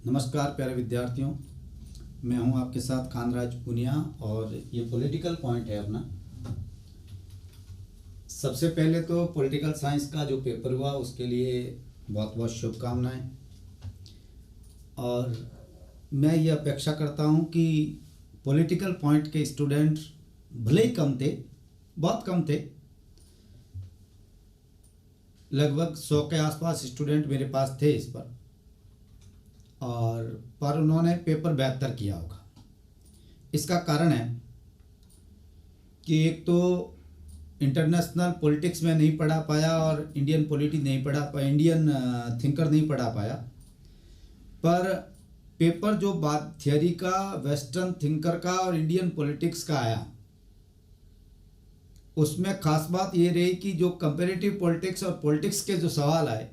नमस्कार प्यारे विद्यार्थियों, मैं हूं आपके साथ खानराज पुनिया और ये पॉलिटिकल पॉइंट है अपना। सबसे पहले तो पॉलिटिकल साइंस का जो पेपर हुआ उसके लिए बहुत बहुत शुभकामनाएं। और मैं ये अपेक्षा करता हूं कि पॉलिटिकल पॉइंट के स्टूडेंट भले ही कम थे, बहुत कम थे, लगभग 100 के आसपास स्टूडेंट मेरे पास थे इस पर उन्होंने पेपर बेहतर किया होगा। इसका कारण है कि एक तो इंटरनेशनल पॉलिटिक्स में नहीं पढ़ा पाया और इंडियन पॉलिटिक्स नहीं पढ़ा पाया, इंडियन थिंकर नहीं पढ़ा पाया। पर पेपर जो बात थियरी का, वेस्टर्न थिंकर का और इंडियन पॉलिटिक्स का आया, उसमें खास बात ये रही कि जो कंपैरेटिव पॉलिटिक्स और पॉलिटिक्स के जो सवाल आए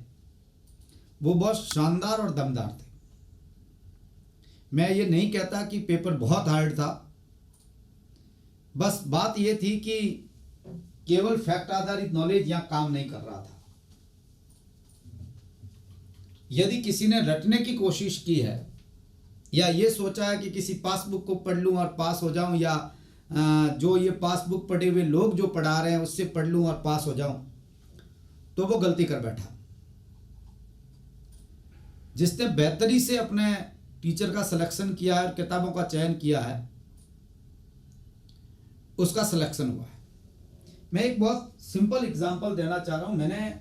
वो बहुत शानदार और दमदार थे। मैं ये नहीं कहता कि पेपर बहुत हार्ड था, बस बात ये थी कि केवल फैक्ट आधारित नॉलेज यहाँ काम नहीं कर रहा था। यदि किसी ने रटने की कोशिश की है या ये सोचा है कि किसी पासबुक को पढ़ लूँ और पास हो जाऊं, या जो ये पासबुक पढ़े हुए लोग जो पढ़ा रहे हैं उससे पढ़ लूँ और पास हो जाऊं, तो वो गलती कर बैठा। जिसने बेहतरी से अपने टीचर का सिलेक्शन किया है और किताबों का चयन किया है, उसका सिलेक्शन हुआ है। मैं एक बहुत सिंपल एग्जांपल देना चाह रहा हूं। मैंने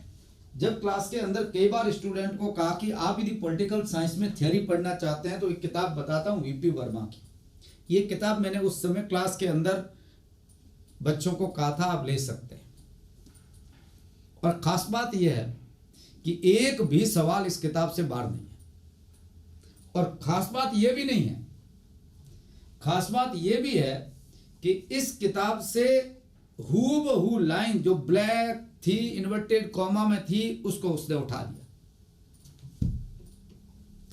जब क्लास के अंदर कई बार स्टूडेंट को कहा कि आप यदि पॉलिटिकल साइंस में थ्योरी पढ़ना चाहते हैं तो एक किताब बताता हूं, वीपी वर्मा की। ये किताब मैंने उस समय क्लास के अंदर बच्चों को कहा था आप ले सकते हैं। और खास बात यह है कि एक भी सवाल इस किताब से बाहर नहीं है। और खास बात यह भी नहीं है, खास बात यह भी है कि इस किताब से हूबहू लाइन जो ब्लैक थी, इन्वर्टेड कॉमा में थी, उसको उसने उठा लिया।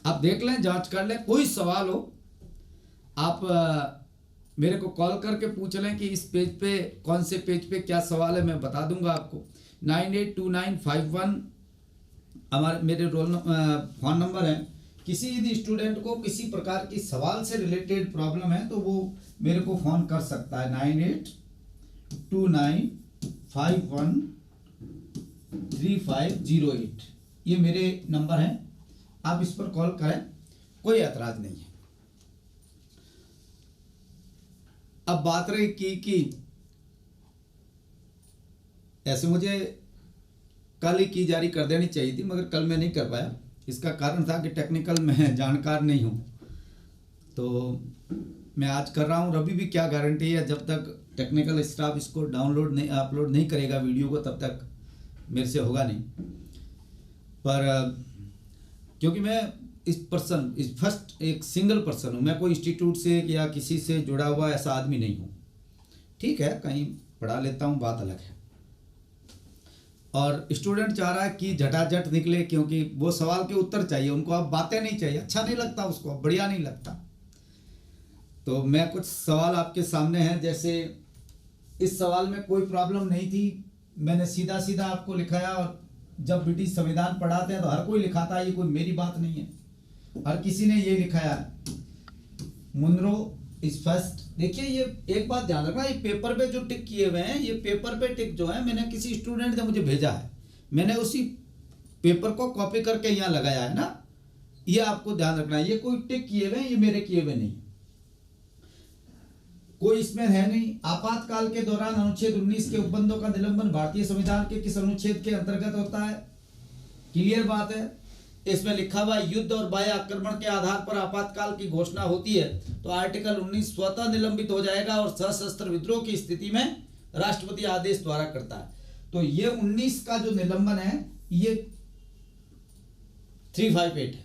आप देख लें, जांच कर लें, कोई सवाल हो आप मेरे को कॉल करके पूछ लें कि इस पेज पे, कौन से पेज पे क्या सवाल है, मैं बता दूंगा आपको। 982951 मेरे फ़ोन नंबर है। किसी यदि स्टूडेंट को किसी प्रकार की सवाल से रिलेटेड प्रॉब्लम है तो वो मेरे को फ़ोन कर सकता है। 9829513508 ये मेरे नंबर हैं, आप इस पर कॉल करें, कोई एतराज़ नहीं है। अब बात रही कि ऐसे मुझे कल ही की जारी कर देनी चाहिए थी, मगर कल मैं नहीं कर पाया। इसका कारण था कि टेक्निकल में जानकार नहीं हूँ, तो मैं आज कर रहा हूँ। अभी भी क्या गारंटी है, जब तक टेक्निकल स्टाफ इसको अपलोड नहीं करेगा वीडियो को, तब तक मेरे से होगा नहीं। पर क्योंकि मैं इस फर्स्ट एक सिंगल पर्सन हूँ, मैं कोई इंस्टीट्यूट से या किसी से जुड़ा हुआ ऐसा आदमी नहीं हूँ। ठीक है, कहीं पढ़ा लेता हूँ, बात अलग है। और स्टूडेंट चाह रहा है कि झटाझट निकले, क्योंकि वो सवाल के उत्तर चाहिए उनको, अब बातें नहीं चाहिए। अच्छा नहीं लगता उसको, अब बढ़िया नहीं लगता। तो मैं कुछ सवाल आपके सामने हैं। जैसे इस सवाल में कोई प्रॉब्लम नहीं थी, मैंने सीधा सीधा आपको लिखाया। और जब ब्रिटिश संविधान पढ़ाते हैं तो हर कोई लिखाता है, ये कोई मेरी बात नहीं है, हर किसी ने ये लिखाया। Munro is first. देखिए, ये एक बात ध्यान रखना, ये पेपर पे जो टिक किए हुए हैं, ये पेपर पे टिक जो है मैंने किसी स्टूडेंट ने मुझे भेजा है, मैंने उसी पेपर को कॉपी करके यहाँ लगाया है ना, ये आपको ध्यान रखना है। ये कोई टिक किए हुए हैं, ये मेरे किए हुए नहीं, कोई इसमें है नहीं। आपातकाल के दौरान अनुच्छेद 19 के उपबंधों का निलंबन भारतीय संविधान के किस अनुच्छेद के अंतर्गत होता है? क्लियर बात है। इसमें लिखा हुआ युद्ध और बाह्य आक्रमण के आधार पर आपातकाल की घोषणा होती है तो आर्टिकल 19 स्वतः निलंबित हो जाएगा और सशस्त्र विद्रोह की स्थिति में राष्ट्रपति आदेश द्वारा करता है। तो ये 19 का जो निलंबन है, ये 358 है।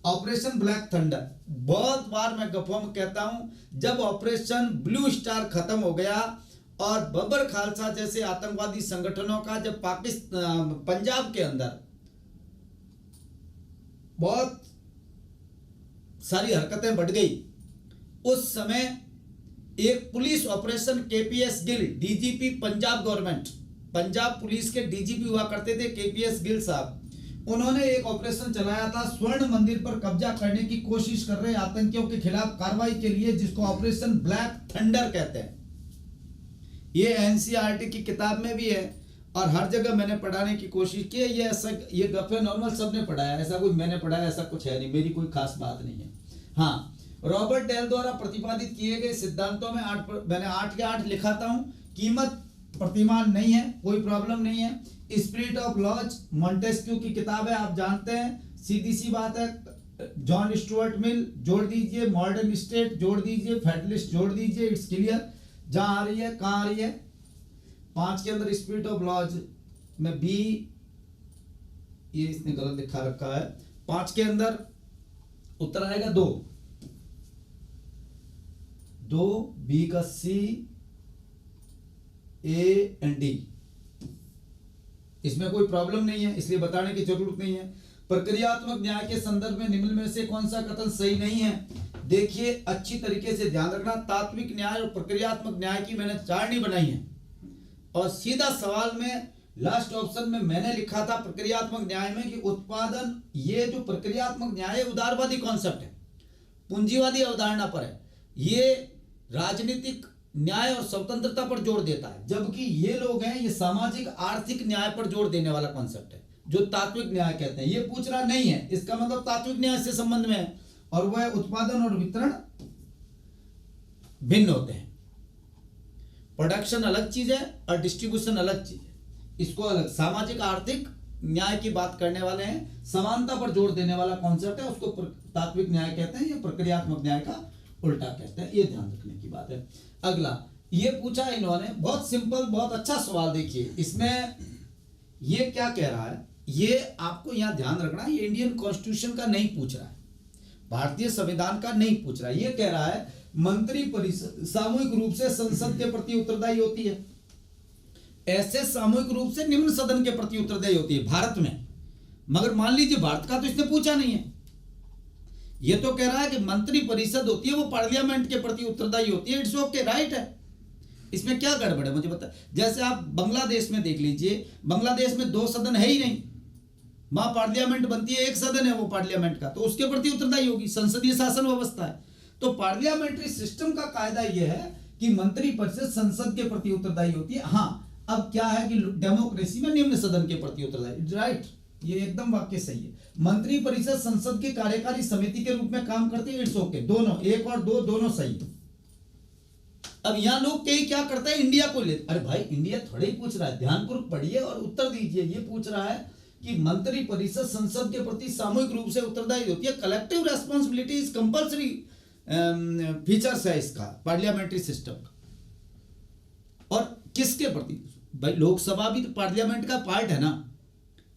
ऑपरेशन ब्लैक थंडर, बहुत बार मैं गप्पों में कहता हूं, जब ऑपरेशन ब्लू स्टार खत्म हो गया और बबर खालसा जैसे आतंकवादी संगठनों का जब पंजाब के अंदर बहुत सारी हरकतें बढ़ गई, उस समय एक police operation KPS Gill, DGP Punjab government, Punjab police के डीजीपी हुआ करते थे केपीएस गिल साहब, उन्होंने एक ऑपरेशन चलाया था स्वर्ण मंदिर पर कब्जा करने की कोशिश कर रहे आतंकियों के खिलाफ कार्रवाई के लिए, जिसको ऑपरेशन ब्लैक थंडर कहते हैं। ये एनसीईआरटी की किताब में भी है और हर जगह मैंने पढ़ाने की कोशिश की है। ये ऐसा, ये गप्पे नॉर्मल सबने पढ़ाया, ऐसा कोई मैंने पढ़ाया ऐसा कुछ है नहीं, मेरी कोई खास बात नहीं है। हाँ, रॉबर्ट डेल द्वारा प्रतिपादित किए गए सिद्धांतों में मैंने 8 के 8 लिखाता हूं। कीमत प्रतिमान नहीं है, कोई प्रॉब्लम नहीं है। स्पिरिट ऑफ लॉज मॉन्टेस्क्यू की किताब है, आप जानते हैं, सीधी सी बात है। जॉन स्टुअर्ट मिल जोड़ दीजिए, मॉडर्न स्टेट जोड़ दीजिए, फेडरलिस्ट जोड़ दीजिए, इट्स क्लियर। जहां आ रही है, कहां आ रही है, 5 के अंदर स्पिरिट ऑफ लॉज में बी, ये इसने गलत लिखा रखा है। 5 के अंदर उत्तर आएगा 2, बी का सी, ए एंड डी। इसमें कोई प्रॉब्लम नहीं है, इसलिए बताने की जरूरत नहीं है। प्रक्रियात्मक न्याय के संदर्भ में निम्न में से कौन सा कथन सही नहीं है? देखिए अच्छी तरीके से ध्यान रखना, तात्विक न्याय और प्रक्रियात्मक न्याय की मैंने सारणी बनाई है और सीधा सवाल में लास्ट ऑप्शन में मैंने लिखा था प्रक्रियात्मक न्याय में कि उत्पादन, ये जो प्रक्रियात्मक न्याय उदारवादी कॉन्सेप्ट है, पूंजीवादी अवधारणा पर है, ये राजनीतिक न्याय और स्वतंत्रता पर जोर देता है, जबकि ये लोग हैं ये सामाजिक आर्थिक न्याय पर जोर देने वाला कॉन्सेप्ट है, जो तात्विक न्याय कहते हैं। ये पूछ रहा नहीं है, इसका मतलब तात्विक न्याय से संबंध में है, और वह उत्पादन और वितरण भिन्न होते हैं। प्रोडक्शन अलग चीज है और डिस्ट्रीब्यूशन अलग चीज है, इसको अलग सामाजिक आर्थिक न्याय की बात करने वाले हैं। समानता पर जोर देने वाला कॉन्सेप्ट है, उसको तात्विक न्याय कहते हैं, या प्रक्रियात्मक न्याय का उल्टा कहते हैं। ये ध्यान रखने की बात है। अगला ये पूछा इन्होंने, बहुत सिंपल, बहुत अच्छा सवाल। देखिए इसमें ये क्या कह रहा है, ये आपको यहां ध्यान रखना है, ये इंडियन कॉन्स्टिट्यूशन का नहीं पूछ रहा है, भारतीय संविधान का नहीं पूछ रहा है। ये कह रहा है मंत्रिपरिषद सामूहिक रूप से संसद के प्रति उत्तरदायी होती है, ऐसे सामूहिक रूप से निम्न सदन के प्रति उत्तरदायी होती है भारत में। मगर मान लीजिए भारत का तो इसने पूछा नहीं है, ये तो कह रहा है कि मंत्री परिषद होती है वो पार्लियामेंट के प्रति उत्तरदायी होती है। इट्स ओके, राइट है, इसमें क्या गड़बड़ है मुझे बता। जैसे आप बांग्लादेश में देख लीजिए, बांग्लादेश में 2 सदन है ही नहीं, वहां पार्लियामेंट बनती है, 1 सदन है वो पार्लियामेंट का, तो उसके प्रति उत्तरदायी होगी, संसदीय शासन व्यवस्था है। तो पार्लियामेंट्री सिस्टम का कायदा यह है कि मंत्री परिषद संसद के प्रति उत्तरदायी होती है। हाँ, अब क्या है कि डेमोक्रेसी में निम्न सदन के प्रति उत्तरदायी, राइट, ये एकदम वाक्य सही है। मंत्री परिषद संसद की कार्यकारी समिति के रूप में काम करती है, इट्स ओके, दोनों 1 और 2 दोनों सही है। अब यहां लोग कई क्या करते हैं, इंडिया को ले, अरे भाई इंडिया थोड़े ही पूछ रहा है, ध्यानपूर्वक पढ़िए और उत्तर दीजिए। ये पूछ रहा है कि मंत्री परिषद संसद के प्रति सामूहिक रूप से उत्तरदायी होती है, collective responsibility is compulsory features है इसका पार्लियामेंट्री सिस्टम का। और किसके प्रति, भाई लोकसभा भी तो पार्लियामेंट का पार्ट है ना,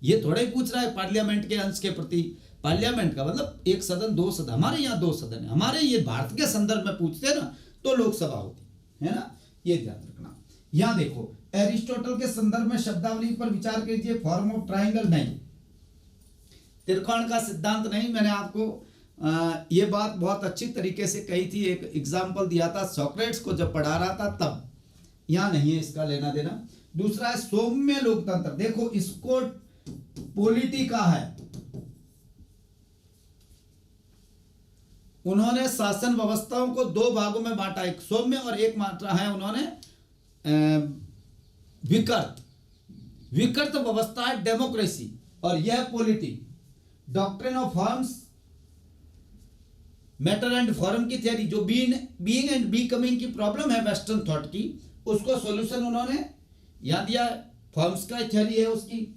ये थोड़ा ही पूछ रहा है पार्लियामेंट के अंश के प्रति। पार्लियामेंट का मतलब 1 सदन 2 सदन, हमारे यहाँ 2 सदन है, हमारे ये भारत के संदर्भ में पूछते हैं ना तो लोकसभा होती है ना, ये ध्यान रखना। यहां देखो एरिस्टोटल के संदर्भ में शब्दावली पर विचार कीजिए, फॉर्म ऑफ ट्राइंगल नहीं, त्रिकोण का सिद्धांत नहीं। मैंने आपको ये बात बहुत अच्छी तरीके से कही थी, एक एग्जाम्पल दिया था सोक्रेट्स को जब पढ़ा रहा था तब, यहां नहीं है इसका लेना देना। दूसरा है सौम्य लोकतंत्र, देखो इसको पॉलिटी का है, उन्होंने शासन व्यवस्थाओं को 2 भागों में बांटा, एक सौम्य और एक मात्रा है उन्होंने विकृत व्यवस्था है डेमोक्रेसी, और यह polity. Doctrine of forms, matter and form की थ्योरी, जो बीइंग एंड बिकमिंग की प्रॉब्लम है वेस्टर्न थॉट की, उसको सॉल्यूशन उन्होंने यहां दिया। फॉर्म्स का थ्योरी है उसकी,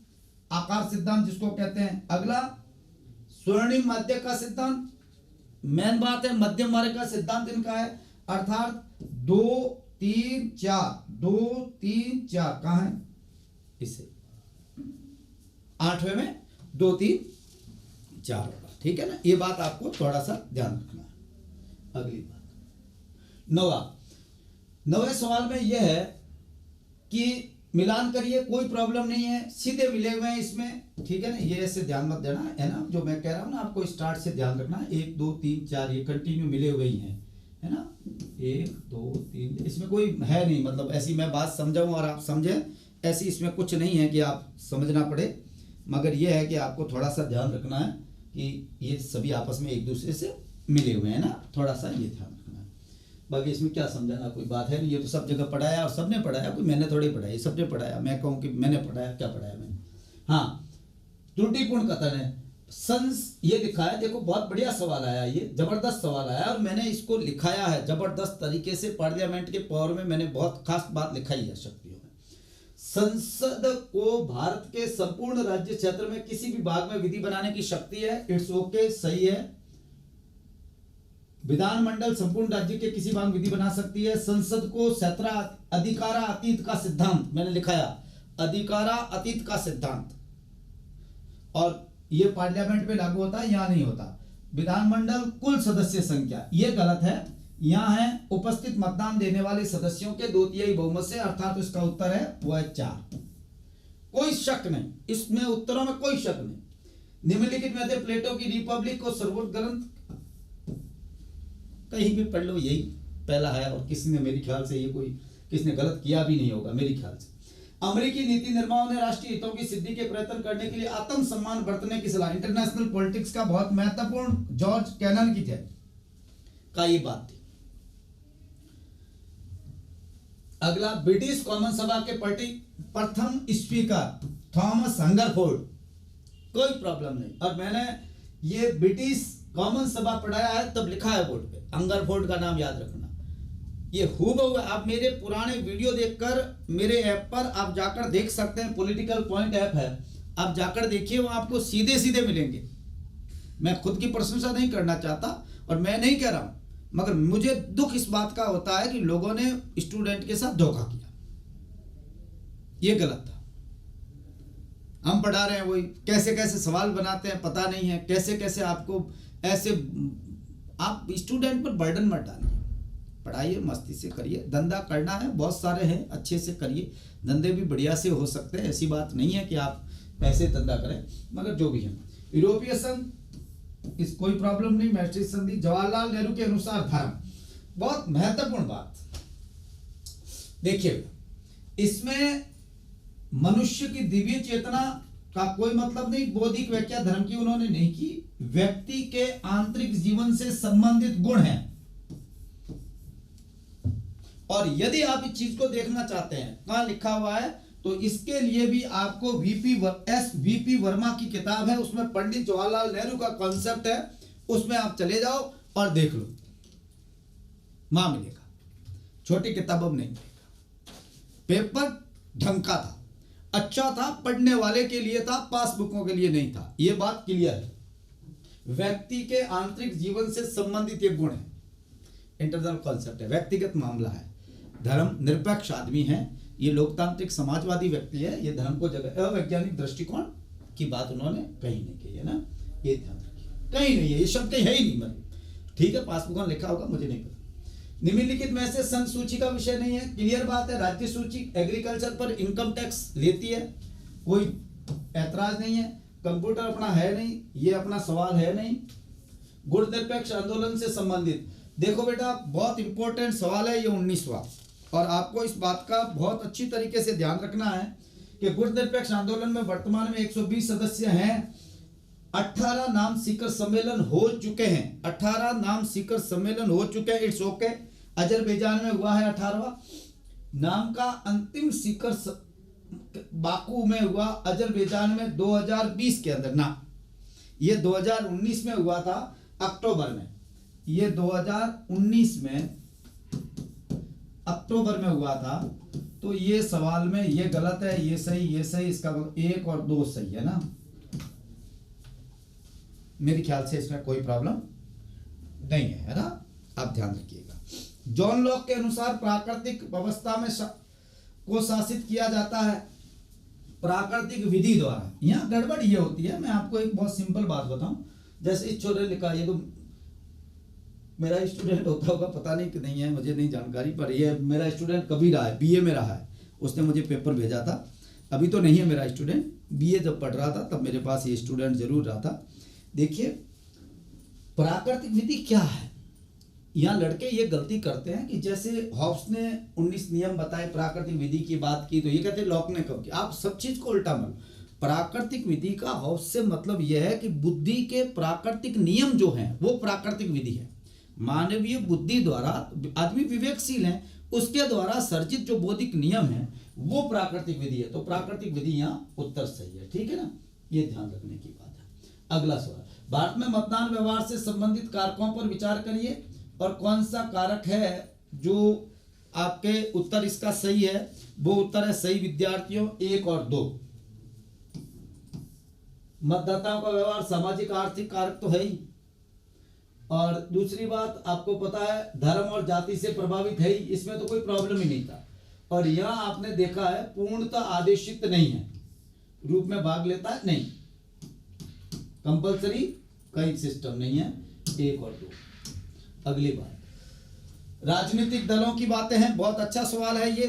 आकार सिद्धांत जिसको कहते हैं। अगला स्वर्णिम माध्य का सिद्धांत, मेन बात है मध्यम मार्ग का सिद्धांत इनका है, अर्थात 2 3 4 2 3 4 कहां है, इसे 8वें में 2 3 4 होगा, ठीक है ना। ये बात आपको थोड़ा सा ध्यान रखना है। अगली बात, नवे सवाल में यह है कि मिलान करिए, कोई प्रॉब्लम नहीं है, सीधे मिले हुए हैं इसमें, ठीक है ना। ये ऐसे ध्यान मत देना है ना, जो मैं कह रहा हूं ना आपको स्टार्ट से ध्यान रखना है। 1 2 3 4 ये कंटिन्यू मिले हुए ही हैं, है ना, 1 2 3, इसमें कोई है नहीं, मतलब ऐसी मैं बात समझाऊं और आप समझें, ऐसी इसमें कुछ नहीं है कि आप समझना पड़े, मगर ये है कि आपको थोड़ा सा ध्यान रखना है कि ये सभी आपस में एक दूसरे से मिले हुए हैं ना, थोड़ा सा ये ध्यान रखना है। बाकी इसमें क्या समझाना कोई बात है नहीं, ये तो सब जगह पढ़ाया और सबने पढ़ाया, कोई मैंने थोड़ी पढ़ाया, सबने पढ़ाया। मैं कहूँ कि मैंने पढ़ाया, क्या पढ़ाया मैंने? हाँ, त्रुटिपूर्ण कथन है। ये लिखा है, देखो बहुत बढ़िया सवाल आया, ये जबरदस्त सवाल आया और मैंने इसको लिखाया है जबरदस्त तरीके से। पार्लियामेंट के पावर में मैंने बहुत खास बात लिखाई है शक्तियों में। संसद को भारत के संपूर्ण राज्य क्षेत्र में किसी भी भाग में विधि बनाने की शक्ति है। इट्स ओके, सही है। विधानमंडल संपूर्ण राज्य के किसी भाग में विधि बना सकती है। संसद को अधिकारा अतीत का सिद्धांत, मैंने लिखाया अधिकारा अतीत का सिद्धांत, और ये पार्लियामेंट में लागू होता है, यहां नहीं होता। विधानमंडल कुल सदस्य संख्या, ये गलत है, यहां है उपस्थित मतदान देने वाले सदस्यों के 2/3 बहुमत से, अर्थात तो इसका उत्तर है वो है 4। कोई शक नहीं, इसमें उत्तरों में कोई शक नहीं। निम्नलिखित में से प्लेटो की रिपब्लिक को सर्वोच्च ग्रंथ, कहीं भी पढ़ लो यही पहला है, और किसी ने मेरे ख्याल से ये कोई किसने गलत किया भी नहीं होगा मेरे ख्याल से। अमेरिकी नीति निर्माताओं ने राष्ट्रीय हितों की सिद्धि के प्रयत्न करने के लिए आत्मसम्मान बरतने की सलाह, इंटरनेशनल पॉलिटिक्स का बहुत महत्वपूर्ण जॉर्ज कैनन की का ये बात थी। अगला, ब्रिटिश कॉमन सभा के प्रथम स्पीकर थॉमस हंगरफोर्ड, कोई प्रॉब्लम नहीं। और मैंने ये ब्रिटिश कॉमन सभा पढ़ाया है, तब लिखा है बोर्ड पे, हंगरफोर्ड का नाम याद रखना। ये हूबहू आप मेरे पुराने वीडियो देखकर मेरे ऐप पर आप जाकर देख सकते हैं, पॉलिटिकल पॉइंट ऐप है, आप जाकर देखिए, वो आपको सीधे सीधे मिलेंगे। मैं खुद की प्रशंसा नहीं करना चाहता और मैं नहीं कह रहा हूं, मगर मुझे दुख इस बात का होता है कि लोगों ने स्टूडेंट के साथ धोखा किया, ये गलत था। हम पढ़ा रहे हैं, वही कैसे कैसे सवाल बनाते हैं पता नहीं है, कैसे कैसे आपको ऐसे, आप स्टूडेंट पर बर्डन मत डालिए, पढ़ाइए, मस्ती से करिए। धंधा करना है, बहुत सारे हैं, अच्छे से करिए, धंधे भी बढ़िया से हो सकते हैं, ऐसी बात नहीं है कि आप ऐसे धंधा करें, मगर जो भी है। यूरोपीय संघ, इस कोई प्रॉब्लम नहीं। मैस्ट्रिक्ट संधि, जवाहरलाल नेहरू के अनुसार धर्म, बहुत महत्वपूर्ण बात। देखिए, इसमें मनुष्य की दिव्य चेतना का कोई मतलब नहीं, बौद्धिक व्याख्या धर्म की उन्होंने नहीं की, व्यक्ति के आंतरिक जीवन से संबंधित गुण हैं। और यदि आप इस चीज को देखना चाहते हैं, कहां लिखा हुआ है, तो इसके लिए भी आपको वीपी वर्मा की किताब है, उसमें पंडित जवाहरलाल नेहरू का कॉन्सेप्ट है, उसमें आप चले जाओ और देख लो, वहां मिलेगा। छोटी किताब अब नहीं मिलेगा। पेपर ढंग का था, अच्छा था, पढ़ने वाले के लिए था, पासबुकों के लिए नहीं था, यह बात क्लियर है। व्यक्ति के आंतरिक जीवन से संबंधित एक गुण है, इंटरनल कॉन्सेप्ट है, व्यक्तिगत मामला है। धर्म निरपेक्ष आदमी है, ये लोकतांत्रिक समाजवादी व्यक्ति है, ये धर्म को जगह, अवैज्ञानिक दृष्टिकोण की बात उन्होंने कहीं नहीं की है ना, ये ध्यान रखिए, कहीं नहीं है, ये शब्द कहीं है ही नहीं, मतलब ठीक है, पासबुक में लिखा होगा, मुझे नहीं पता। निम्नलिखित में से संघ सूची का विषय नहीं है, क्लियर बात है। राज्य सूची एग्रीकल्चर पर इनकम टैक्स लेती है, कोई ऐतराज नहीं है। कंप्यूटर अपना है नहीं, ये अपना सवाल है नहीं। गुणनिरपेक्ष आंदोलन से संबंधित, देखो बेटा बहुत इंपॉर्टेंट सवाल है ये 19वां, और आपको इस बात का बहुत अच्छी तरीके से ध्यान रखना है कि गुणनिरपेक्ष आंदोलन में वर्तमान में 120 सदस्य हैं। 18 नाम सीकर सम्मेलन हो चुके हैं, 18 नाम सीकर सम्मेलन हो चुके हैं, इट्स ओके। अजरबैजान में हुआ है 18वां नाम का अंतिम सीकर बाकू में हुआ, अजरबैजान में 2020 के अंदर ना, ये 2019 में हुआ था अक्टूबर में, ये 2019 में अक्टूबर में हुआ था। तो ये सवाल में ये गलत है, ये सही, इसका 1 और 2 सही है ना, मेरे ख्याल से इसमें कोई प्रॉब्लम नहीं है ना, आप ध्यान रखिएगा। जॉन लॉक के अनुसार प्राकृतिक व्यवस्था में को शासित किया जाता है प्राकृतिक विधि द्वारा। यहाँ गड़बड़ ये होती है, मैं आपको एक बहुत सिंपल बात बताऊं, जैसे इस छोटे लिखा, ये तो मेरा स्टूडेंट होता होगा, पता नहीं कि नहीं है, मुझे नहीं जानकारी, पर ये मेरा स्टूडेंट कभी रहा है, बीए में रहा है, उसने मुझे पेपर भेजा था, अभी तो नहीं है मेरा स्टूडेंट, बीए जब पढ़ रहा था तब मेरे पास ये स्टूडेंट जरूर रहा था। देखिए प्राकृतिक विधि क्या है, यहाँ लड़के ये गलती करते हैं कि जैसे हॉब्स ने 19 नियम बताए, प्राकृतिक विधि की बात की, तो ये कहते हैं लॉक ने कब किया। आप सब चीज को उल्टा मान, प्राकृतिक विधि का हौस से मतलब यह है कि बुद्धि के प्राकृतिक नियम जो हैं वो प्राकृतिक विधि है। मानवीय बुद्धि द्वारा, आदमी विवेकशील है, उसके द्वारा सर्जित जो बौद्धिक नियम है वो प्राकृतिक विधि है। तो प्राकृतिक विधि यहाँ उत्तर सही है, ठीक है ना, ये ध्यान रखने की बात है। अगला सवाल, भारत में मतदान व्यवहार से संबंधित कारकों पर विचार करिए और कौन सा कारक है जो आपके उत्तर इसका सही है। वो उत्तर है सही विद्यार्थियों 1 और 2। मतदाताओं का व्यवहार सामाजिक आर्थिक कारक तो है ही, और दूसरी बात आपको पता है धर्म और जाति से प्रभावित है ही, इसमें तो कोई प्रॉब्लम ही नहीं था। और यहाँ आपने देखा है पूर्णतः आदेशित नहीं है, रूप में भाग लेता है नहीं, कंपलसरी कहीं सिस्टम नहीं है। 1 और 2। अगली बात, राजनीतिक दलों की बातें हैं, बहुत अच्छा सवाल है ये।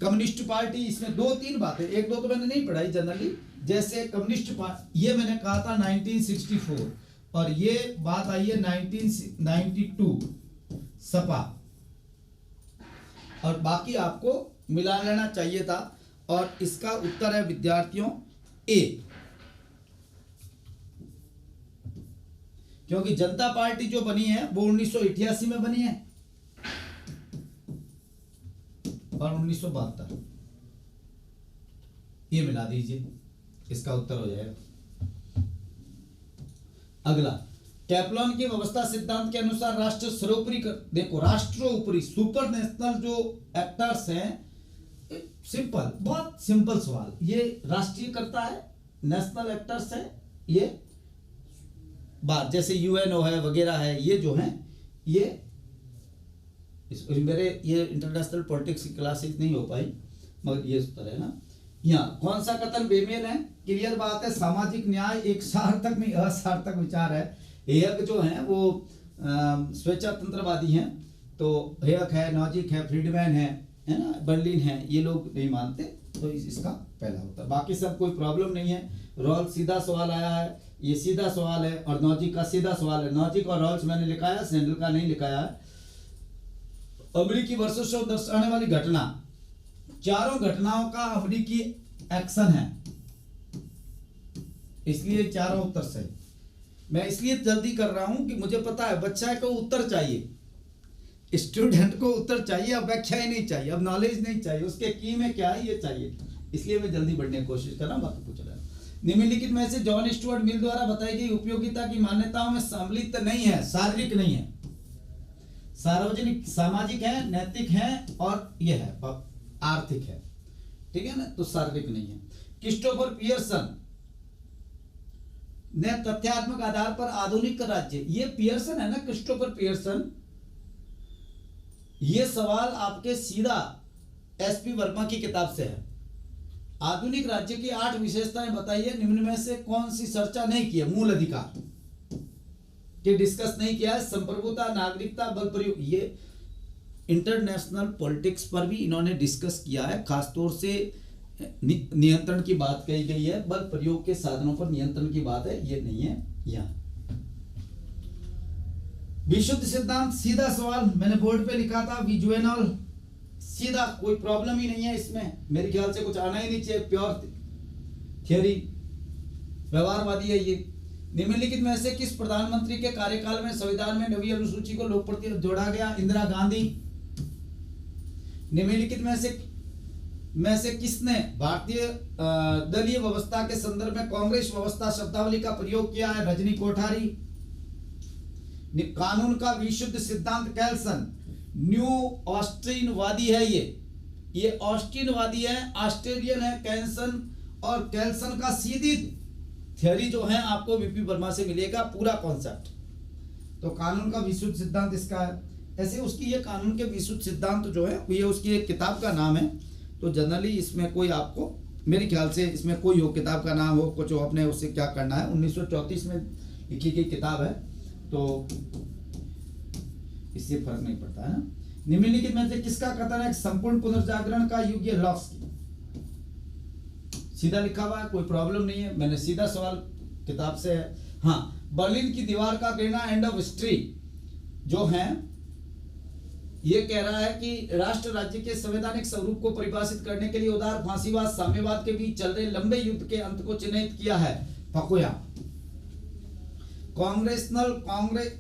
कम्युनिस्ट पार्टी, इसमें 2-3 बातें, 1-2 तो मैंने नहीं पढ़ाई जनरली, जैसे कम्युनिस्ट पार्टी ये मैंने कहा था 1964, और ये बात आई है 1992 सपा, और बाकी आपको मिला लेना चाहिए था। और इसका उत्तर है विद्यार्थियों ए, क्योंकि जनता पार्टी जो बनी है वो 1988 में बनी है और 1972, ये मिला दीजिए, इसका उत्तर हो जाएगा। अगला, कैप्लॉन की व्यवस्था सिद्धांत के अनुसार राष्ट्र सर्वोपरि देखो राष्ट्रोपरि सुपर नेशनल जो एक्टर्स हैं, सिंपल, बहुत सिंपल सवाल, ये राष्ट्रीय करता है, नेशनल एक्टर्स है ये बात, जैसे यूएनओ है वगैरह है, ये जो है ये मेरे ये इंटरनेशनल पॉलिटिक्स की क्लासेस नहीं हो पाई, मगर ये उत्तर है ना। यहाँ कौन सा कथन बेमेल है? क्लियर बात है, सामाजिक न्याय एक सार्थक नहीं असार्थक विचार है। हेयक जो है वो स्वेच्छातंत्रवादी हैं, तो हेयक है, नॉजिक है, फ्रीडमैन है ना, बर्लिन है, ये लोग नहीं मानते, तो इसका पहला उत्तर। बाकी सब कोई प्रॉब्लम नहीं है। रॉल्स सीधा सवाल आया है, ये सीधा सवाल है, और नॉजिक का सीधा सवाल है। नॉजिक और रॉल्स मैंने लिखाया, सैंडल का नहीं लिखाया है। अमेरिकी वर्चस्व दर्शाने वाली घटना, चारों घटनाओं का अमेरिकी एक्शन है, इसलिए चारों उत्तर सही। मैं इसलिए जल्दी कर रहा हूं कि मुझे पता है बच्चा को उत्तर चाहिए, स्टूडेंट को उत्तर चाहिए, अब व्याख्या ही नहीं चाहिए, अब नॉलेज नहीं चाहिए, उसके की में क्या है ये चाहिए, इसलिए मैं जल्दी बढ़ने की कोशिश कर रहा हूं। बाकी पूछ रहा हूं, निम्नलिखित में से जॉन स्टुअर्ट मिल द्वारा बताई गई उपयोगिता की मान्यताओं में सम्मिलित नहीं है, शारीरिक नहीं है, सार्वजनिक सामाजिक है, नैतिक है, और यह है आर्थिक है, ठीक है ना, तो शारीरिक नहीं है। क्रिस्टोफर पियर्सन ने तथ्यात्मक आधार पर आधुनिक राज्य, ये पियर्सन है ना, क्रिस्टोफर पियर्सन, ये सवाल आपके सीधा एसपी वर्मा की किताब से है। आधुनिक राज्य की 8 विशेषताएं बताइए, निम्न में से कौन सी चर्चा नहीं की है? मूल अधिकार के डिस्कस नहीं किया है, संप्रभुता, नागरिकता, बल प्रयोग, ये इंटरनेशनल पॉलिटिक्स पर भी इन्होंने डिस्कस किया है, खासतौर से नियंत्रण की बात कही गई है, बल प्रयोग के साधनों पर नियंत्रण की बात है, ये नहीं है यहां। विशुद्ध सिद्धांत सीधा सवाल मैंने बोर्ड पे लिखा था, विजुअल सीधा, कोई प्रॉब्लम ही नहीं है इसमें, मेरे ख्याल से कुछ आना ही नहीं चाहिए, प्योर थियरी, व्यवहारवादी है ये। निम्नलिखित में से किस प्रधानमंत्री के कार्यकाल में संविधान में नवी अनुसूची को लोकप्रिय जोड़ा गया? इंदिरा गांधी। निम्नलिखित में से किसने भारतीय दलीय व्यवस्था के संदर्भ में कांग्रेस व्यवस्था शब्दावली का प्रयोग किया है? रजनी कोठारी। कानून का विशुद्ध सिद्धांत कैल्सन, न्यू ऑस्ट्रिनवादी है ये ऑस्ट्रिनवादी है, ऑस्ट्रेलियन है कैल्सन, और कैल्सन का सीधी थ्योरी जो है आपको वीपी वर्मा से मिलेगा, पूरा कॉन्सेप्ट। तो कानून का विशुद्ध सिद्धांत इसका है। ऐसे उसकी ये कानून के विशुद्ध सिद्धांत जो है ये उसकी एक किताब का नाम है, तो जनरली इसमें कोई आपको, मेरे ख्याल से इसमें कोई हो किताब का नाम हो, कुछ अपने उससे क्या करना है, 1934 में लिखी गई किताब है, तो इससे फर्क नहीं पड़ता है ना। निम्नलिखित में से किसका कथन है संपूर्ण पुनर्जागरण का युग? लॉक्स की, सीधा लिखा हुआ है, कोई प्रॉब्लम नहीं है, मैंने सीधा सवाल किताब से है। हाँ, बर्लिन की दीवार का गिरना, एंड ऑफ हिस्ट्री जो है ये कह रहा है कि राष्ट्र राज्य के संवैधानिक स्वरूप को परिभाषित करने के लिए उदार फांसीवाद साम्यवाद के बीच चल रहे लंबे युद्ध के अंत को चिन्हित किया है। फकुया कांग्रेस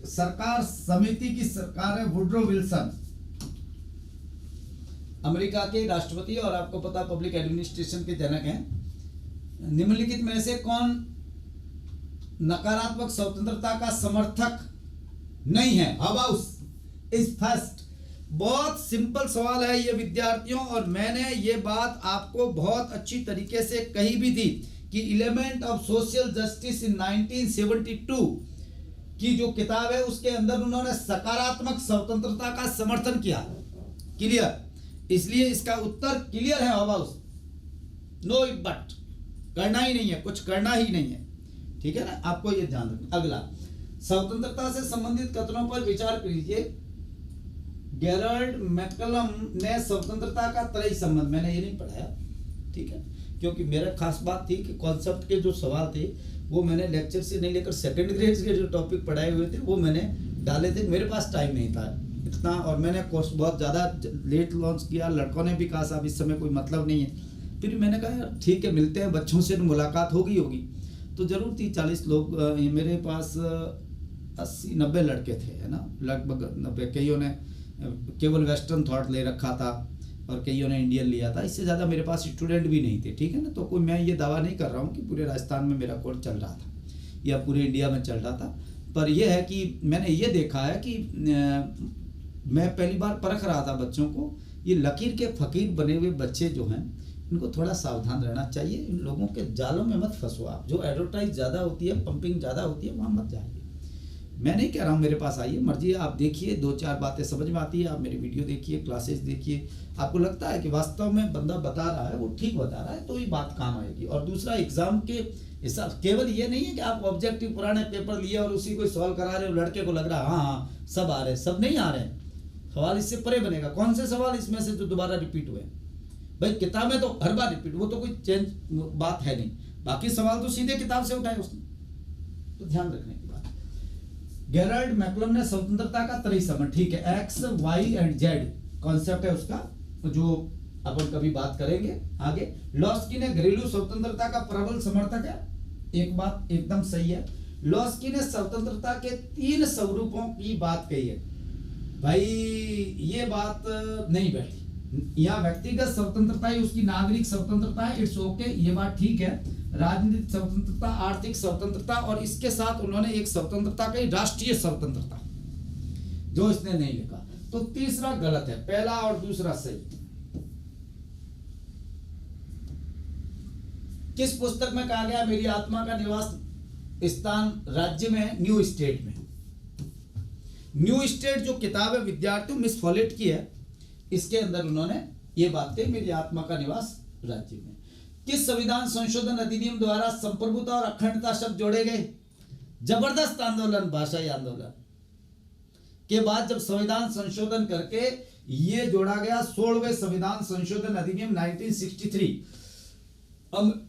सरकार समिति की सरकार है। वुड्रो विल्सन अमेरिका के राष्ट्रपति और आपको पता पब्लिक एडमिनिस्ट्रेशन के जनक हैं। निम्नलिखित में से कौन नकारात्मक स्वतंत्रता का समर्थक नहीं है? House is first. बहुत सिंपल सवाल है ये विद्यार्थियों, और मैंने ये बात आपको बहुत अच्छी तरीके से कही भी थी कि element of social justice in 1972 की जो किताब है उसके अंदर उन्होंने सकारात्मक स्वतंत्रता का समर्थन किया। क्लियर? इसलिए इसका उत्तर क्लियर है हाउस, नो इफ बट, करना ही नहीं है, कुछ करना ही नहीं है। ठीक है ना, आपको ये ध्यान रखना। अगला, स्वतंत्रता से संबंधित कथनों पर विचार कीजिए। गेराल्ड मैकलम ने स्वतंत्रता का त्रयी संबंध, मैंने ये नहीं पढ़ाया, ठीक है, क्योंकि मेरा खास बात थी कि कॉन्सेप्ट के जो सवाल थे वो मैंने लेक्चर से नहीं लेकर सेकंड ग्रेड के जो टॉपिक पढ़ाए हुए थे वो मैंने डाले थे। मेरे पास टाइम नहीं था इतना, और मैंने कोर्स बहुत ज़्यादा लेट लॉन्च किया। लड़कों ने भी कहा साहब इस समय कोई मतलब नहीं है। फिर मैंने कहा यार ठीक है, मिलते हैं, बच्चों से मुलाकात होगी तो ज़रूर 30-40 लोग मेरे पास 80-90 लड़के थे, है ना, लगभग 90। कईयों ने केवल वेस्टर्न थॉट ले रखा था और कईयों ने इंडियन लिया था। इससे ज़्यादा मेरे पास स्टूडेंट भी नहीं थे, ठीक है ना। तो कोई मैं ये दावा नहीं कर रहा हूँ कि पूरे राजस्थान में मेरा कोर्स चल रहा था या पूरे इंडिया में चल रहा था, पर यह है कि मैंने ये देखा है कि मैं पहली बार परख रहा था बच्चों को। ये लकीर के फकीर बने हुए बच्चे जो हैं इनको थोड़ा सावधान रहना चाहिए। इन लोगों के जालों में मत फंसो आप। जो एडवर्टाइज ज़्यादा होती है, पंपिंग ज़्यादा होती है, वहाँ मत जाइए। मैं नहीं कह रहा हूँ मेरे पास आइए, मर्जी है, आप देखिए, 2-4 बातें समझ में आती है, आप मेरी वीडियो देखिए, क्लासेस देखिए, आपको लगता है कि वास्तव में बंदा बता रहा है वो ठीक बता रहा है तो ये बात काम आएगी। और दूसरा, एग्जाम के हिसाब केवल ये नहीं है कि आप ऑब्जेक्टिव पुराने पेपर लिए और उसी को सॉल्व करा रहे हो, लड़के को लग रहा है हाँ सब आ रहे हैं, सब नहीं आ रहे हैं। सवाल इससे परे बनेगा। कौन से सवाल इसमें से जो दोबारा रिपीट हुए? भाई किताब में तो हर बार रिपीट, वो तो कोई चेंज बात है नहीं। बाकी सवाल तो सीधे किताब से उठाए उसने, तो ध्यान रखने की बात। गेराल्ड मैकलम ने स्वतंत्रता का त्रयी संबंध, ठीक है, X Y and Z concept है उसका, जो अपन कभी बात करेंगे आगे। लॉस्की ने घरेलू स्वतंत्रता का प्रबल समर्थक है। एक बात एकदम सही है, लॉस्की ने स्वतंत्रता के 3 स्वरूपों की बात कही है। भाई ये बात नहीं बैठी। यहाँ व्यक्तिगत स्वतंत्रता ही उसकी नागरिक स्वतंत्रता है, इट्स ओके, ये बात ठीक है। राजनीतिक स्वतंत्रता, आर्थिक स्वतंत्रता, और इसके साथ उन्होंने एक स्वतंत्रता कही राष्ट्रीय स्वतंत्रता, जो इसने नहीं लिखा। तो तीसरा गलत है, पहला और दूसरा सही। किस पुस्तक में कहा गया मेरी आत्मा का निवास स्थान राज्य में, न्यू स्टेट में? न्यू स्टेट जो किताब है विद्यार्थियों मिस फॉलेट की है, इसके अंदर उन्होंने ये बात कही मेरी आत्मा का निवास राज्य में। किस संविधान संशोधन अधिनियम द्वारा संप्रभुता और अखंडता शब्द जोड़े गए? जबरदस्त आंदोलन, भाषाई आंदोलन के बाद जब संविधान संशोधन करके ये जोड़ा गया 16वें संविधान संशोधन अधिनियम 1963। अब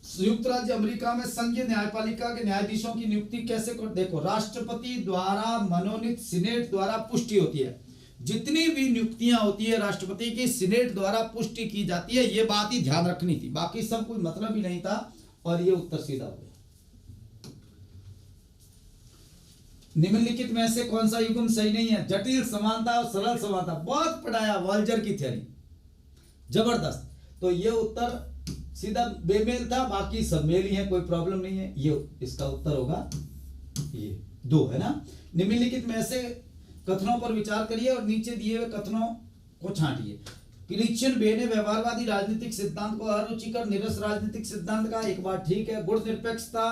संयुक्त राज्य अमेरिका में संघीय न्यायपालिका के न्यायाधीशों की नियुक्ति कैसे कर? देखो, राष्ट्रपति द्वारा मनोनीत, सीनेट द्वारा पुष्टि होती है। जितनी भी नियुक्तियां होती है राष्ट्रपति की, सीनेट द्वारा पुष्टि की जाती है। ये बात ही ध्यान रखनी थी, बाकी सब कोई मतलब ही नहीं था, और ये उत्तर सीधा हो गया। निम्नलिखित में से कौन सा युग्म सही नहीं है? जटिल समानता और सरल समानता, बहुत पढ़ाया, वॉल्जर की थ्योरी, जबरदस्त। तो ये उत्तर सीधा बेमेल था, बाकी सब मेल ही है, कोई प्रॉब्लम नहीं है। ये इसका उत्तर होगा, ये 2 है ना। निम्नलिखित में से कथनों पर विचार करिए और नीचे दिए हुए कथनों को छांटिए। क्रिश्चियन बे ने व्यवहारवादी राजनीतिक सिद्धांत को अरुचिकर निरस राजनीतिक सिद्धांत का, एक बार ठीक है। गुण निरपेक्षता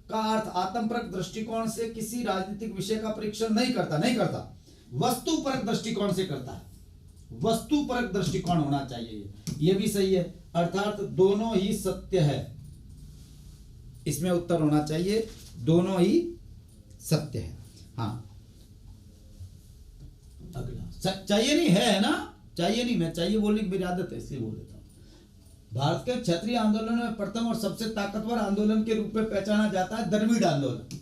का अर्थ आत्मपरक दृष्टिकोण से किसी राजनीतिक विषय का परीक्षण नहीं करता, वस्तुपरक दृष्टिकोण से करता है। वस्तुपरक दृष्टिकोण होना चाहिए, ये भी सही है, अर्थात दोनों ही सत्य है। इसमें उत्तर होना चाहिए दोनों ही सत्य है। हाँ, अगला चाहिए नहीं है ना, चाहिए नहीं, मैं चाहिए बोलने की मेरी आदत है इसलिए बोल देता हूं। भारत के क्षत्रिय आंदोलन में प्रथम और सबसे ताकतवर आंदोलन के रूप में पहचाना जाता है द्रविड़ आंदोलन,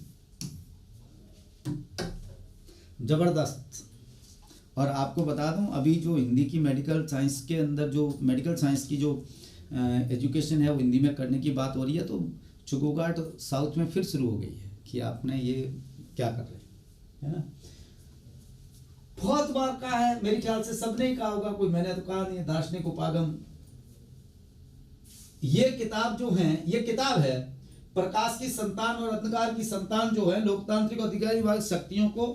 जबरदस्त। और आपको बता दूं, अभी जो हिंदी की मेडिकल साइंस के अंदर जो मेडिकल साइंस की जो एजुकेशन है वो हिंदी में करने की बात हो रही है, तो चुगुगाट साउथ में फिर शुरू हो गई है कि आपने ये क्या कर रहे हैं, है ना। बहुत बार कहा है, मेरे ख्याल से सबने ही कहा होगा, कोई मैंने तो कहा नहीं, दार्शनिक उपागम। ये किताब जो है, ये किताब है प्रकाश की संतान और अंधकार की संतान जो है लोकतांत्रिक अधिकारीवादी शक्तियों को,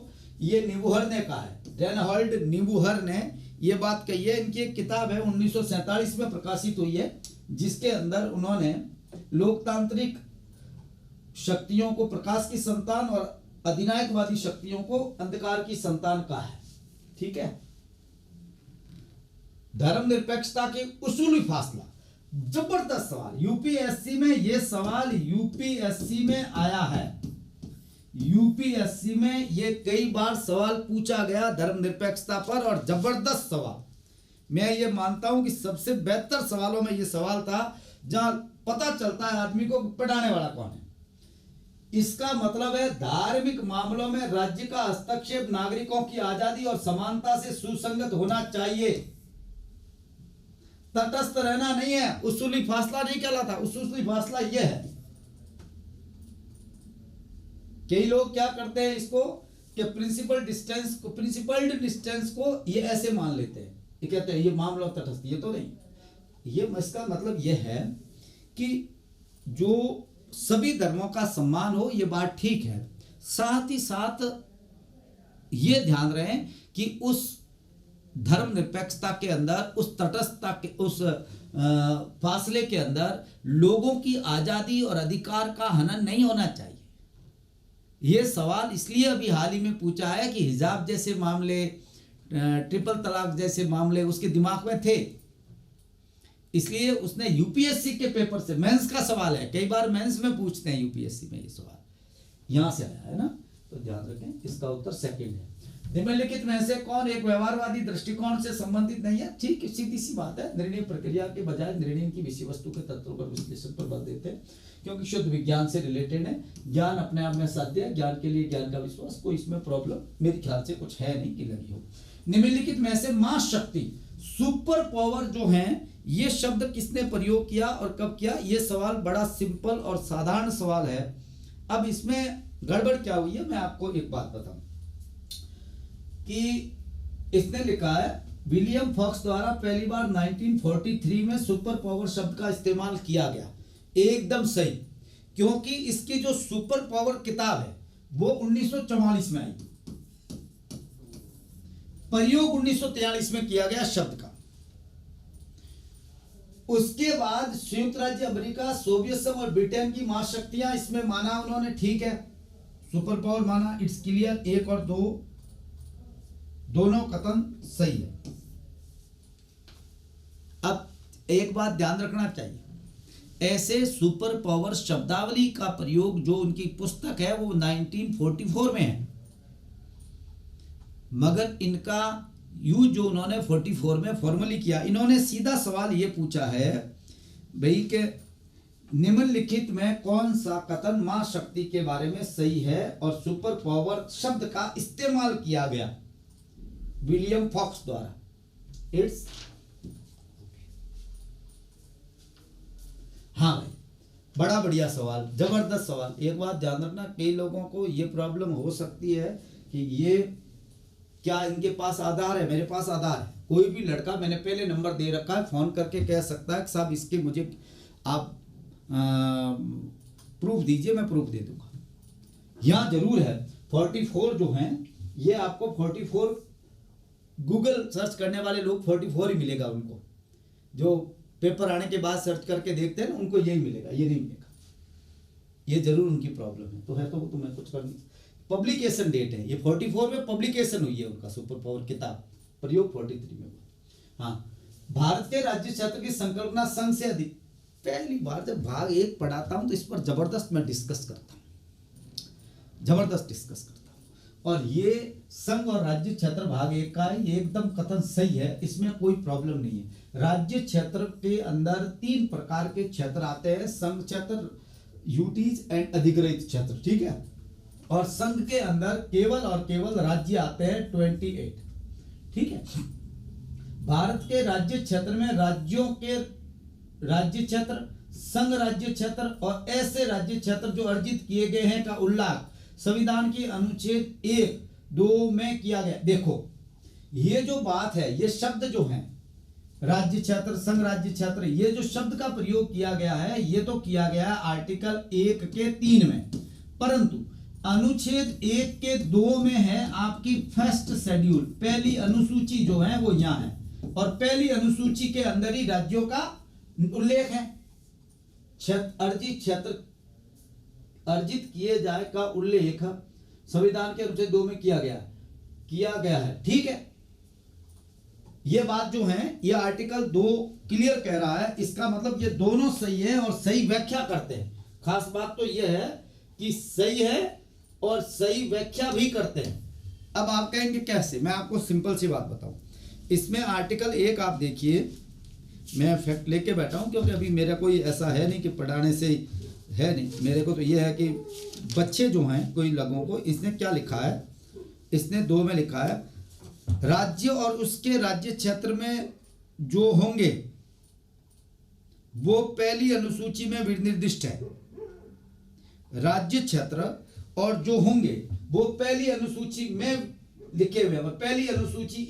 ये निबूहर ने कहा है, रेनहोल्ड निबूहर ने ये बात कही है। इनकी एक किताब है 1947 में प्रकाशित हुई है, जिसके अंदर उन्होंने लोकतांत्रिक शक्तियों को प्रकाश की संतान और अधिनायकवादी शक्तियों को अंधकार की संतान कहा है। ठीक है। धर्मनिरपेक्षता के उसूली फासला, जबरदस्त सवाल, यूपीएससी में ये सवाल यूपीएससी में आया है, यूपीएससी में ये कई बार सवाल पूछा गया धर्मनिरपेक्षता पर, और जबरदस्त सवाल। मैं ये मानता हूं कि सबसे बेहतर सवालों में ये सवाल था, जहां पता चलता है आदमी को पढ़ाने वाला कौन है। इसका मतलब है धार्मिक मामलों में राज्य का हस्तक्षेप नागरिकों की आजादी और समानता से सुसंगत होना चाहिए, तटस्थ रहना नहीं है। उसूली फासला नहीं कहलाता, उसूली फासला यह है। कई लोग क्या करते हैं इसको कि प्रिंसिपल डिस्टेंस को ये ऐसे मान लेते हैं, ये कहते हैं ये मामला तटस्थ, ये तो नहीं। ये इसका मतलब यह है कि जो सभी धर्मों का सम्मान हो, ये बात ठीक है, साथ ही साथ ये ध्यान रहे कि उस धर्मनिरपेक्षता के अंदर, उस तटस्थता के उस फासले के अंदर लोगों की आजादी और अधिकार का हनन नहीं होना चाहिए। ये सवाल इसलिए अभी हाल ही में पूछा है कि हिजाब जैसे मामले, ट्रिपल तलाक जैसे मामले उसके दिमाग में थे, इसलिए उसने यूपीएससी के पेपर से, मेंस का सवाल है, कई बार मेंस में पूछते हैं यूपीएससी में, ये सवाल यहां से आया है ना, तो ध्यान रखें। इसका उत्तर सेकंड है। निम्नलिखित में से कौन एक व्यवहारवादी दृष्टिकोण से संबंधित नहीं है? ठीक, सीधी सी बात है। निर्णय प्रक्रिया के बजाय निर्णय की विषय वस्तु के तत्वों पर विश्लेषण पर बल देते हैं, क्योंकि शुद्ध विज्ञान से रिलेटेड है। ज्ञान अपने आप में साध्य है, ज्ञान के लिए ज्ञान का विश्वास, कोई इसमें प्रॉब्लम मेरे ख्याल से कुछ है नहीं कि लगी हो। निम्नलिखित में से महाशक्ति, सुपर पावर जो है, ये शब्द किसने प्रयोग किया और कब किया? ये सवाल बड़ा सिंपल और साधारण सवाल है। अब इसमें गड़बड़ क्या हुई है, मैं आपको एक बात बताऊं कि इसने लिखा है विलियम फॉक्स द्वारा पहली बार 1943 में सुपर पावर शब्द का इस्तेमाल किया गया। एकदम सही, क्योंकि इसकी जो सुपर पावर किताब है वो 1944 में आई, प्रयोग 1943 में किया गया शब्द का। उसके बाद संयुक्त राज्य अमेरिका, सोवियत संघ और ब्रिटेन की महाशक्तियां इसमें माना उन्होंने, ठीक है, सुपर पावर माना, इट्स क्लियर। 1 और 2 दोनों कथन सही है। अब एक बात ध्यान रखना चाहिए, ऐसे सुपर पावर शब्दावली का प्रयोग जो उनकी पुस्तक है वो 1944 में है, मगर इनका यूज जो उन्होंने 44 में फॉर्मली किया, इन्होंने सीधा सवाल ये पूछा है भाई कि निम्नलिखित में कौन सा कथन मां शक्ति के बारे में सही है और सुपर पावर शब्द का इस्तेमाल किया गया विलियम फॉक्स द्वारा। इट्स हाँ भाई, बड़ा बढ़िया सवाल, जबरदस्त सवाल। एक बात ध्यान रखना, कई लोगों को ये प्रॉब्लम हो सकती है कि ये क्या इनके पास आधार है, मेरे पास आधार है। कोई भी लड़का, मैंने पहले नंबर दे रखा है, फोन करके कह सकता है कि साहब इसके मुझे आप प्रूफ दीजिए, मैं प्रूफ दे दूंगा। यहाँ जरूर है 44 जो हैं, ये आपको 44 गूगल सर्च करने वाले लोग 44 ही मिलेगा उनको, जो पेपर आने के बाद सर्च करके देखते हैं ना, उनको यही मिलेगा, ये नहीं मिलेगा। ये जरूर उनकी प्रॉब्लम है, तो है तो तुम्हें कुछ करनी। पब्लिकेशन डेट है ये 44 में पब्लिकेशन हुई है उनका सुपर पावर किताब, प्रयोग 43 में हुआ। हाँ, भारत के राज्य क्षेत्र की संकल्पना संघ से अधिक। पहली बार जब भाग 1 पढ़ाता हूं तो इस पर जबरदस्त मैं डिस्कस करता हूं, जबरदस्त डिस्कस करता हूं। और ये संघ और राज्य क्षेत्र भाग 1 का है, ये एकदम कथन सही है, इसमें कोई प्रॉब्लम नहीं है। राज्य क्षेत्र के अंदर 3 प्रकार के क्षेत्र आते हैं, संघ क्षेत्र, यूटीज एंड अधिग्रहित क्षेत्र, ठीक है। और संघ के अंदर केवल और केवल राज्य आते हैं 28, ठीक है। भारत के राज्य क्षेत्र में राज्यों के राज्य क्षेत्र, संघ राज्य क्षेत्र और ऐसे राज्य क्षेत्र जो अर्जित किए गए हैं का उल्लेख संविधान की अनुच्छेद 1-2 में किया गया। देखो ये जो बात है, ये शब्द जो है राज्य क्षेत्र, संघ राज्य क्षेत्र, ये जो शब्द का प्रयोग किया गया है ये तो किया गया है आर्टिकल 1 के 3 में, परंतु अनुच्छेद 1 के 2 में है आपकी फर्स्ट शेड्यूल, पहली अनुसूची जो है वो यहाँ है, और पहली अनुसूची के अंदर ही राज्यों का उल्लेख है। अर्जित क्षेत्र अर्जित किए जाए का उल्लेख संविधान के अनुच्छेद 2 में किया गया है। ठीक है, ये बात जो है ये आर्टिकल 2 क्लियर कह रहा है, इसका मतलब ये दोनों सही है और सही व्याख्या करते हैं। खास बात तो ये है कि सही है और सही व्याख्या भी करते हैं। अब आप कहेंगे कैसे, मैं आपको सिंपल सी बात बताऊं। इसमें आर्टिकल 1 आप देखिए, मैं फैक्ट लेके बैठा हूं क्योंकि अभी मेरा कोई ऐसा है नहीं कि पढ़ाने से है नहीं, मेरे को तो ये है कि बच्चे जो हैं कोई लोगों को, इसने क्या लिखा है, इसने 2 में लिखा है राज्य और उसके राज्य क्षेत्र में जो होंगे वो पहली अनुसूची में निर्दिष्ट है। राज्य क्षेत्र और जो होंगे वो पहली अनुसूची में लिखे हुए हैं, पहली अनुसूची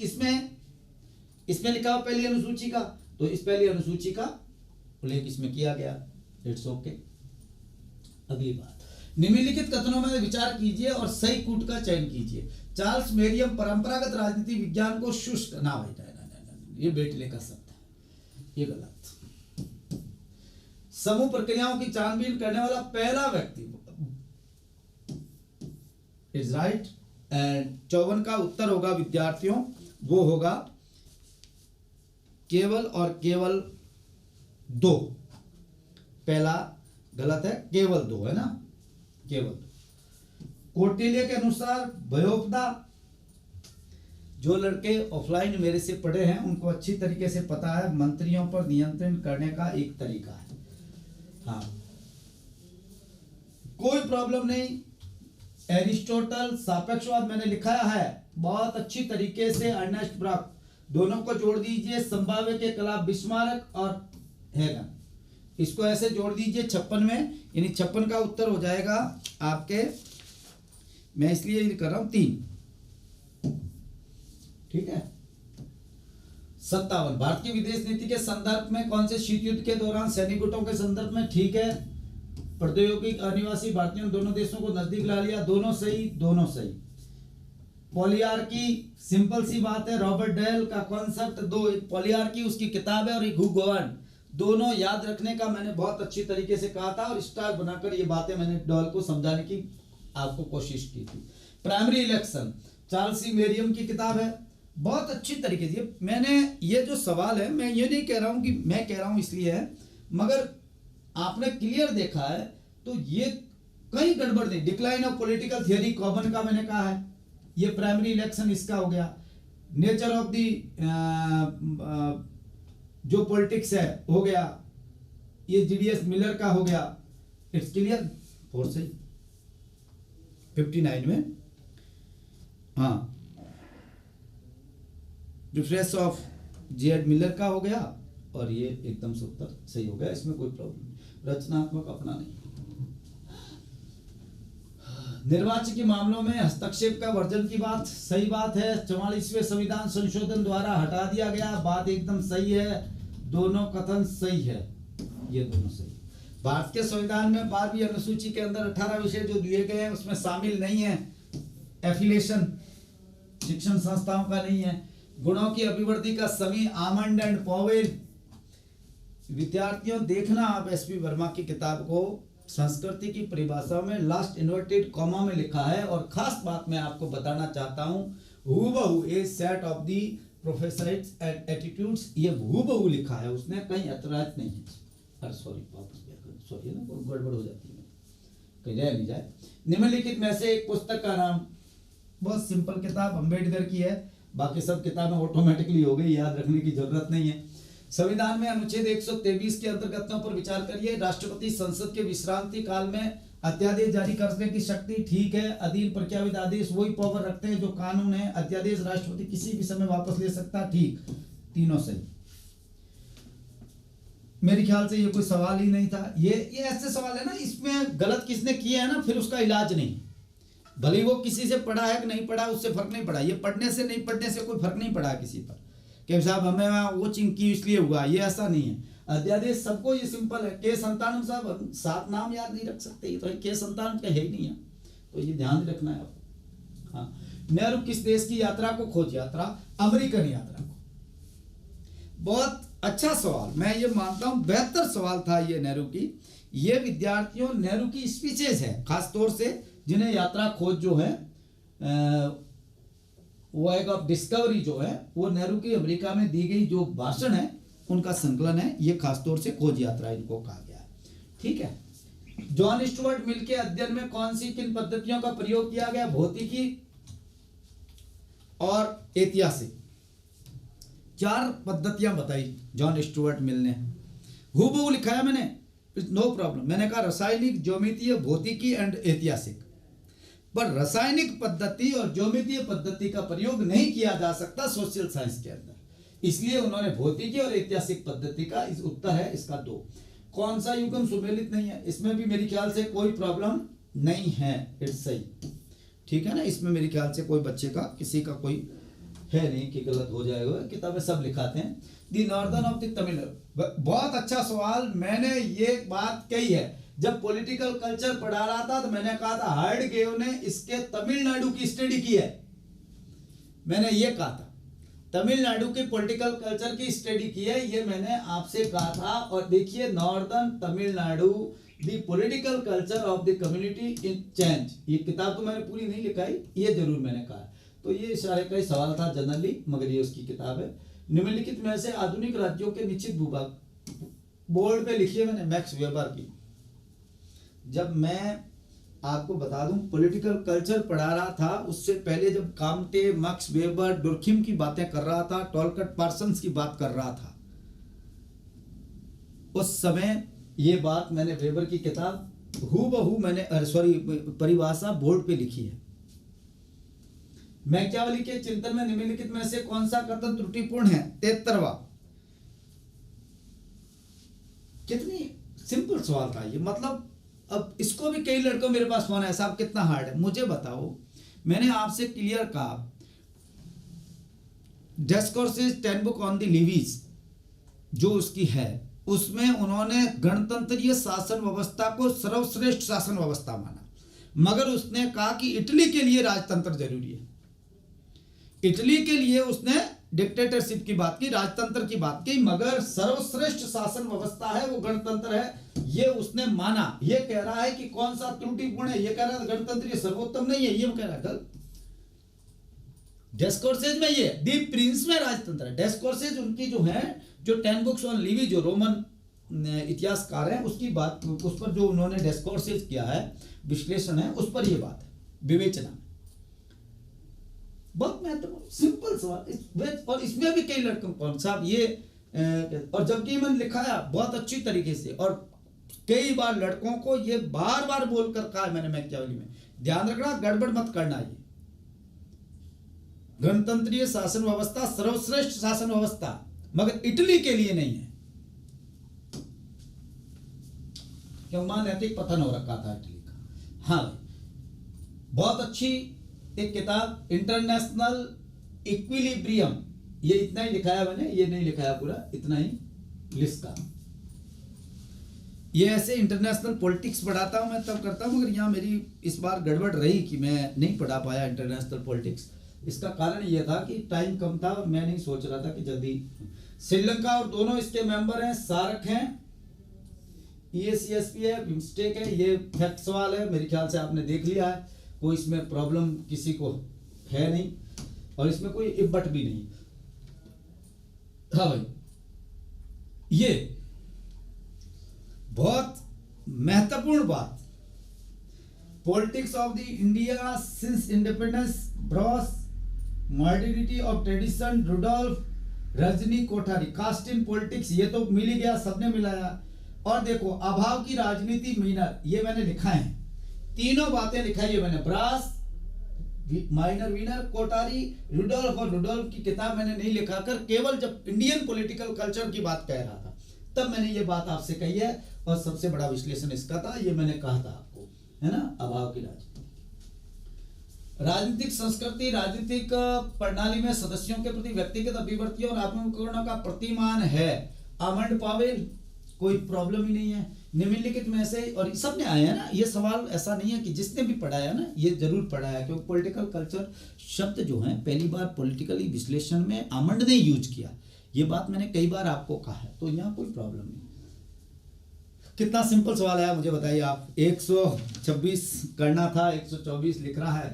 इसमें लिखा हुआ पहली अनुसूची का, तो इस पहली अनुसूची का उल्लेख इसमें किया गया। It's okay. अगली बात, निम्नलिखित कथनों में विचार कीजिए और सही कूट का चयन कीजिए। चार्ल्स मेरियम परंपरागत राजनीति विज्ञान को शुष्क ना भाई ना, ये बेटले का शब्द है, ये गलत। समूह प्रक्रियाओं की छानबीन करने वाला पहला व्यक्ति इज राइट। एंड 54 का उत्तर होगा विद्यार्थियों, वो होगा केवल और केवल 2। पहला गलत है, केवल 2 है ना, केवल 2। कौटिल्य के अनुसार भयोपदा, जो लड़के ऑफलाइन मेरे से पढ़े हैं उनको अच्छी तरीके से पता है, मंत्रियों पर नियंत्रण करने का एक तरीका है। हाँ, कोई प्रॉब्लम नहीं। एरिस्टोटल सापेक्षवाद मैंने लिखाया है बहुत अच्छी तरीके से, अर्नेस्ट ब्रॉक, दोनों को जोड़ दीजिए, संभाव्य के खिलाफ बिस्मार्क और हेगन, इसको ऐसे जोड़ दीजिए 56 में, यानी 56 का उत्तर हो जाएगा आपके, मैं इसलिए कर रहा हूं 3। ठीक है। 57 भारत की विदेश नीति के संदर्भ में कौन से शीत युद्ध के दौरान सैनिक गुटों के संदर्भ में, ठीक है। प्रौद्योगिक अनिवासी भारतीयों ने दोनों देशों को नजदीक ला लिया, दोनों सही, दोनों सही। पॉलियार्की सिंपल सी बात है, रॉबर्ट डेल का कॉन्सेप्ट 2, एक पॉलियार्की उसकी किताब है और एक हुगोवन, दोनों याद रखने का मैंने बहुत अच्छी तरीके से कहा था और स्टार बनाकर ये बातें मैंने डॉल को समझाने की आपको कोशिश की थी। प्राइमरी इलेक्शन चार्ल्स सी मेरियम की किताब है, बहुत अच्छी तरीके से। मैंने ये जो सवाल है, मैं ये नहीं कह रहा हूं कि मैं कह रहा हूं इसलिए है, मगर आपने क्लियर देखा है तो ये कहीं गड़बड़ नहीं। Decline of political theory common का मैंने कहा है, ये प्राइमरी इलेक्शन इसका हो गया। नेचर ऑफ दी जो पॉलिटिक्स है हो गया, ये जीडीएस मिलर का हो गया। It's clear. 4 सही, 59 में। हाँ, रिफ्रेश ऑफ जेएड मिलर का हो गया और ये एकदम से उत्तर सही हो गया, इसमें कोई प्रॉब्लम नहीं, रचनात्मक अपना नहीं। निर्वाचन के मामलों में हस्तक्षेप का वर्जन की बात सही बात है, 44वें संविधान संशोधन द्वारा हटा दिया गया, बात एकदम सही है, दोनों कथन सही है, ये दोनों सही। भारत के संविधान में 12वीं अनुसूची के अंदर 18 विषय जो दिए गए हैं उसमें शामिल नहीं है एफिलिएशन, शिक्षण संस्थाओं का नहीं है। गुणों की अभिवृद्धि का समी आमंड एंड पॉवेल। विद्यार्थियों देखना आप एसपी वर्मा की किताब को, संस्कृति की परिभाषा में लास्ट इन्वर्टेड कॉमा में लिखा है, और खास बात मैं आपको बताना चाहता हूं, हूबहू a set of the professors and attitudes, ये हूबहू लिखा है, उसने कहीं ऐतराज नहीं है। अरे सॉरी, वापस सॉरी ना, गड़बड़ हो जाती है, कहीं रह नहीं जाए। निम्नलिखित में से एक पुस्तक का नाम, बहुत सिंपल किताब अम्बेडकर की है, बाकी सब किताबें ऑटोमेटिकली हो गई, याद रखने की जरूरत नहीं है। संविधान में अनुच्छेद 123 के अंतर्गतों पर विचार करिए। राष्ट्रपति संसद के विश्रांति काल में अध्यादेश जारी करने की शक्ति, ठीक है। अधीन प्रख्यापित आदेश वही पावर रखते हैं जो कानून है। अध्यादेश राष्ट्रपति किसी भी समय वापस ले सकता, ठीक, तीनों सही। मेरे ख्याल से ये कोई सवाल ही नहीं था। ये ऐसे सवाल है ना, इसमें गलत किसने किया है ना, फिर उसका इलाज नहीं। भले वो किसी से पढ़ा है कि नहीं पढ़ा, उससे फर्क नहीं पड़ा। ये पढ़ने से नहीं पढ़ने से कोई फर्क नहीं पड़ा किसी पर कि साहब हमें वो चिंकी इसलिए हुआ, ये ऐसा नहीं है। अध्यादेश सबको ये सिंपल है। के संतान साहब 7 नाम याद नहीं रख सकते, ये तो के संतान का है ही नहीं है, तो ये ध्यान रखना है आपको। हाँ, नेहरू किस देश की यात्रा को, खोज यात्रा, अमेरिकन यात्रा को। बहुत अच्छा सवाल, मैं ये मानता हूं बेहतर सवाल था ये नेहरू की। ये विद्यार्थियों नेहरू की स्पीचेज है, खासतौर से जिन्हें यात्रा खोज जो है वॉयज ऑफ डिस्कवरी जो है, वो नेहरू की अमेरिका में दी गई जो भाषण है उनका संकलन है। ये खासतौर से खोज यात्रा इनको कहा गया है, ठीक है। जॉन स्टुअर्ट मिल के अध्ययन में कौन सी किन पद्धतियों का प्रयोग किया गया, भौतिकी और ऐतिहासिक। 4 पद्धतियां बताई जॉन स्टुअर्ट मिल ने, हूबहू लिखाया मैंने, नो प्रॉब्लम। मैंने कहा रासायनिक, ज्योमितीय, भौतिकी एंड ऐतिहासिक। पर रासायनिक पद्धति और ज्योमितीय पद्धति का प्रयोग नहीं किया जा सकता सोशल साइंस के अंदर, इसलिए उन्होंने भौतिकी और ऐतिहासिक पद्धति का इस उत्तर है इसका 2। कौन सा युग्म सुमेलित नहीं है, इसमें भी मेरे ख्याल से कोई प्रॉब्लम नहीं है, इट्स सही, ठीक है ना। इसमें मेरे ख्याल से कोई बच्चे का किसी का कोई है नहीं कि गलत हो जाएगा, किताबें सब लिखाते हैं। दी नॉर्दर्न ऑफ द तमिलनाडु, बहुत अच्छा सवाल। मैंने ये बात कही है जब पॉलिटिकल कल्चर पढ़ा रहा था, तो मैंने कहा था हार्डगेव ने इसके तमिलनाडु की स्टडी की है। मैंने ये कहा था तमिलनाडु की पॉलिटिकल कल्चर की स्टडी की है, ये मैंने आपसे कहा था। और देखिए northern Tamil Nadu the political culture of the community in change, ये किताब तो मैंने पूरी नहीं लिखाई, ये जरूर मैंने कहा। तो ये इशारे का ही सवाल था जनरली, मगर ये उसकी किताब है। निम्नलिखित में से आधुनिक राज्यों के निश्चित भूभाग, बोर्ड पे लिखी है मैंने मैक्स वेबर की। जब मैं आपको बता दूं पॉलिटिकल कल्चर पढ़ा रहा था, उससे पहले जब काम्टे, मैक्स वेबर, डुर्खिम की बातें कर रहा था, टॉलकट पार्सन्स की बात कर रहा था, उस समय ये बात मैंने वेबर की किताब हूबहू मैंने परिभाषा बोर्ड पे लिखी है। मैकियावेली के चिंतन में निम्नलिखित में से कौन सा कथन त्रुटिपूर्ण है, 73वां। कितनी सिंपल सवाल था ये, मतलब अब इसको भी कई लड़कों मेरे पास फोन है, साहब कितना हार्ड है, मुझे बताओ। मैंने आपसे क्लियर कहा discourses 10 book on the levees जो उसकी है, उसमें उन्होंने गणतंत्रीय शासन व्यवस्था को सर्वश्रेष्ठ शासन व्यवस्था माना, मगर उसने कहा कि इटली के लिए राजतंत्र जरूरी है। इटली के लिए उसने डिक्टेटरशिप की बात की, राजतंत्र की बात की, मगर सर्वश्रेष्ठ शासन व्यवस्था है वो गणतंत्र है, ये उसने माना। ये कह रहा है कि कौन सा त्रुटिपूर्ण है, ये कह रहा है गणतंत्र सर्वोत्तम नहीं है, ये कह रहा है गलत। डिस्कोर्सेज में ये दी प्रिंस में राजतंत्र है। डिस्कोर्सेज उनकी जो है, जो 10 बुक्स ऑन लिवी, जो रोमन इतिहासकार है उसकी बात, उस पर जो उन्होंने डिस्कोर्सेज किया है, विश्लेषण है, उस पर ये बात है, विवेचना। बहुत महत्वपूर्ण सिंपल सवाल, और इसमें भी कई लड़कों कौन साहब ये और जबकि मैंने लिखाया बहुत अच्छी तरीके से, और कई बार लड़कों को ये बार बार बोलकर कहा मैंने मैकियावेली में, ध्यान रखना गड़बड़ मत करना। ये गणतंत्रीय शासन व्यवस्था सर्वश्रेष्ठ शासन व्यवस्था, मगर इटली के लिए नहीं है, क्यों वहां नैतिक पतन हो रखा था इटली का। हाँ, बहुत अच्छी एक किताब इंटरनेशनल इक्विलिब्रियम, ये इतना ही लिखाया मैंने, ये नहीं लिखाया पूरा, इतना ही लिस्ट का। ये ऐसे इंटरनेशनल पॉलिटिक्स पढ़ाता हूं मैं, तब करता हूं, मगर यहाँ मेरी इस बार गड़बड़ रही कि मैं नहीं पढ़ा पाया इंटरनेशनल पॉलिटिक्स। इसका कारण ये था कि टाइम कम था और मैं नहीं सोच रहा था कि जल्दी। श्रीलंका और दोनों इसके मेंबर हैं, सार्क हैं, EACSP है, बिम्स्टेक है। ये फैक्ट सवाल है, मेरे ख्याल से आपने देख लिया है, कोई इसमें प्रॉब्लम किसी को है नहीं, और इसमें कोई इफ बट भी नहीं। हाँ भाई, ये बहुत महत्वपूर्ण बात, politics of the India since independence Brass modernity of tradition, Rudolph Rajni Kothari, caste in politics, ये तो मिल ही गया, सबने मिलाया। और देखो अभाव की राजनीति मीनर, ये मैंने लिखा है, तीनों बातें लिखाई है मैंने, Brass, Myron Weiner, Kothari, Rudolph और रुडोल्फ की किताब मैंने नहीं लिखा कर, केवल जब इंडियन पॉलिटिकल कल्चर की बात कह रहा था तब मैंने ये बात आपसे कही है, और सबसे बड़ा विश्लेषण इसका था, ये मैंने कहा था आपको, है ना। अभाव की राजनीतिक संस्कृति राजनीतिक प्रणाली में सदस्यों के प्रति व्यक्तिगत अभिव्यक्तियों और आत्मकरणों का प्रतिमान है। आमंड पावेल, कोई प्रॉब्लम ही नहीं है। निम्नलिखित में से, और सबने आया है ना ये सवाल, ऐसा नहीं है कि जिसने भी पढ़ाया ना ये जरूर पढ़ाया, क्योंकि पॉलिटिकल कल्चर शब्द जो है पहली बार पॉलिटिकली विश्लेषण में आमंड ने यूज किया, ये बात मैंने कई बार आपको कहा है, तो यहाँ कोई प्रॉब्लम नहीं। कितना सिंपल सवाल है मुझे बताइए आप। 126 करना था, 124 लिख रहा है,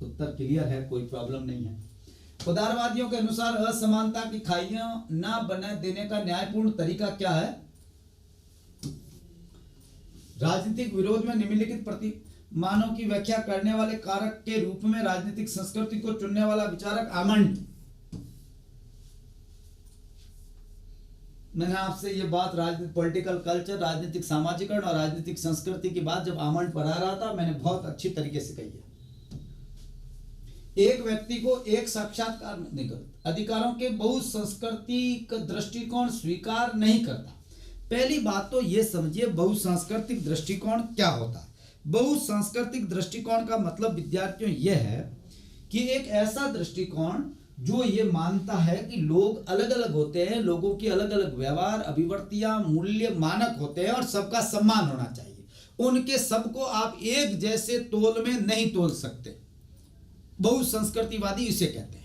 उत्तर क्लियर है, कोई प्रॉब्लम नहीं है। उदारवादियों के अनुसार असमानता की खाइयां न बने देने का न्यायपूर्ण तरीका क्या है? राजनीतिक विरोध में निम्नलिखित प्रतिमानों की व्याख्या करने वाले कारक के रूप में राजनीतिक संस्कृति को चुनने वाला विचारक आमंड। मैंने आपसे ये बात राजनीतिक पॉलिटिकल कल्चर, राजनीतिक सामाजिकरण और राजनीतिक संस्कृति की बात जब आमंड पढ़ा रहा था, मैंने बहुत अच्छी तरीके से कही है। एक व्यक्ति को एक साक्षात्कार निगत अधिकारों के बहुसांस्कृतिक दृष्टिकोण स्वीकार नहीं करता। पहली बात तो ये समझिए बहुसांस्कृतिक दृष्टिकोण क्या होता है। बहुसांस्कृतिक दृष्टिकोण का मतलब विद्यार्थियों यह है कि एक ऐसा दृष्टिकोण जो ये मानता है कि लोग अलग अलग होते हैं, लोगों की अलग अलग व्यवहार, अभिवर्तियां, मूल्य, मानक होते हैं और सबका सम्मान होना चाहिए। उनके सबको आप एक जैसे तोल में नहीं तोल सकते। बहुसंस्कृतिवादी इसे कहते हैं,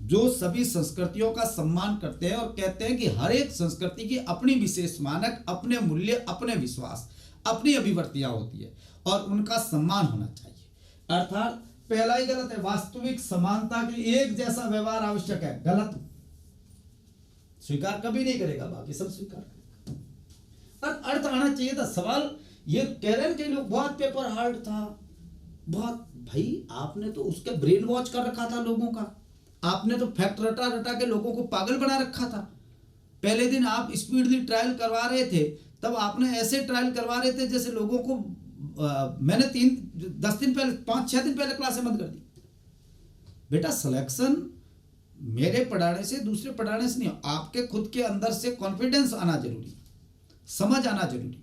जो सभी संस्कृतियों का सम्मान करते हैं और कहते हैं कि हर एक संस्कृति की अपनी विशेष मानक, अपने मूल्य, अपने विश्वास, अपनी अभिवर्तियां होती है और उनका सम्मान होना चाहिए। अर्थात पहला ही गलत है। वास्तविक समानता के लिए एक जैसा व्यवहार आवश्यक है, गलत। स्वीकार कभी नहीं करेगा, बाकी सब स्वीकार करेगा। और अर्थ आना चाहिए था। सवाल ये कह रहे हैं कि लोग बहुत पेपर हार्ड था, बहुत। भाई आपने तो उसके ब्रेन वॉच कर रखा था लोगों का, आपने तो फैक्ट रटा रटा के लोगों को पागल बना रखा था। पहले दिन आप स्पीडली ट्रायल करवा रहे थे, तब आपने ऐसे ट्रायल करवा रहे थे जैसे लोगों को मैंने 10 दिन पहले, 5-6 दिन पहले क्लासें बंद कर दी। बेटा सिलेक्शन मेरे पढ़ाने से, दूसरे पढ़ाने से नहीं, आपके खुद के अंदर से कॉन्फिडेंस आना जरूरी है, समझ आना जरूरी है।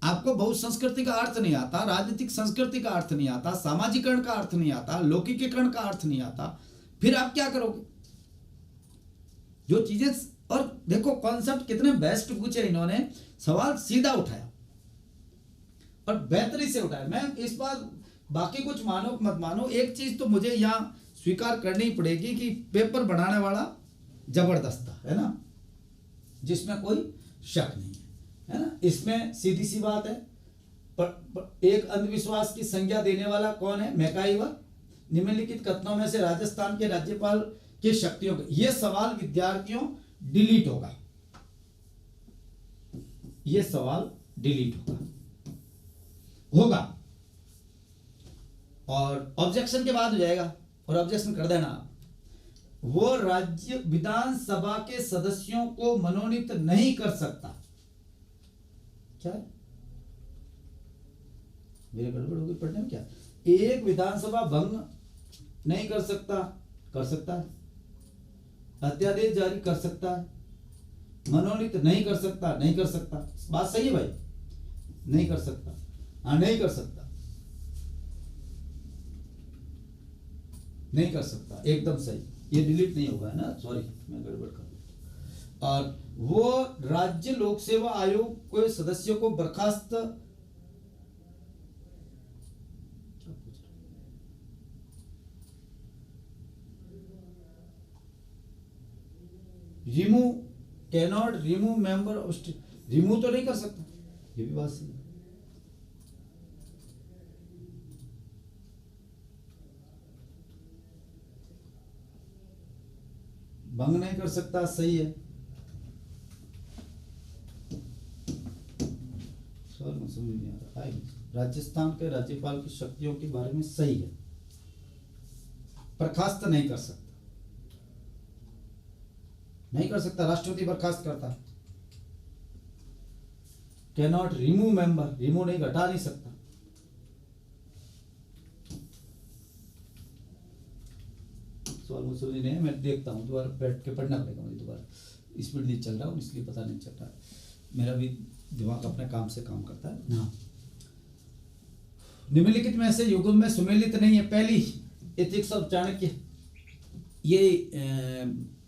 आपको बहुसंस्कृति का अर्थ नहीं आता, राजनीतिक संस्कृति का अर्थ नहीं आता, सामाजिकरण का अर्थ नहीं आता, लौकिकीकरण का अर्थ नहीं आता, फिर आप क्या करोगे? जो चीजें, और देखो कॉन्सेप्ट कितने बेस्ट पूछे इन्होंने, सवाल सीधा उठाया और बेहतरी से उठाया। मैं इस बार बाकी कुछ मानो मत मानो, एक चीज तो मुझे यहां स्वीकार करनी पड़ेगी कि पेपर बनाने वाला जबरदस्त था, है ना, जिसमें कोई शक नहीं है ना। इसमें सीधी सी बात है, एक अंधविश्वास की संज्ञा देने वाला कौन है? मैकाइवर। निम्नलिखित कथनों में से राजस्थान के राज्यपाल की शक्तियों का, यह सवाल विद्यार्थियों डिलीट होगा, यह सवाल डिलीट होगा और ऑब्जेक्शन के बाद हो जाएगा, और ऑब्जेक्शन कर देना आप। वो राज्य विधानसभा के सदस्यों को मनोनीत नहीं कर सकता। क्या है? मेरे गड़बड़ हो गई पढ़ने में। क्या एक विधानसभा भंग नहीं कर सकता? कर सकता है। अध्यादेश जारी कर सकता है। मनोनीत नहीं कर सकता? नहीं कर सकता। बात सही है भाई, नहीं कर सकता। हाँ, नहीं कर सकता, नहीं कर सकता, एकदम सही। ये डिलीट नहीं होगा, है ना, सॉरी मैं गड़बड़ कर दिया। और वो राज्य लोक सेवा आयोग के सदस्यों को बर्खास्त, remove, cannot remove member of, remove तो नहीं कर सकता, ये भी बात सही है। भंग नहीं कर सकता, सही है। समझ नहीं आ रहा। राजस्थान के राज्यपाल की शक्तियों के बारे में सही है, बर्खास्त नहीं कर सकता, नहीं कर सकता। राष्ट्रपति बर्खास्त करता, can not remove member, remove नहीं, घटा नहीं सकता। सवाल मुझे समझ नहीं है, मैं देखता हूँ, दोबारा बैठ के पढ़ना पड़ेगा मुझे, दोबारा स्पीड नहीं चल रहा हूँ इसलिए पता नहीं चल रहा है, मेरा भी दिमाग अपने काम से काम करता है। हाँ, निम्नलिखित में से युगम में सुमेलित नहीं है। पहली एथिक्स ऑफ चाणक्य, ये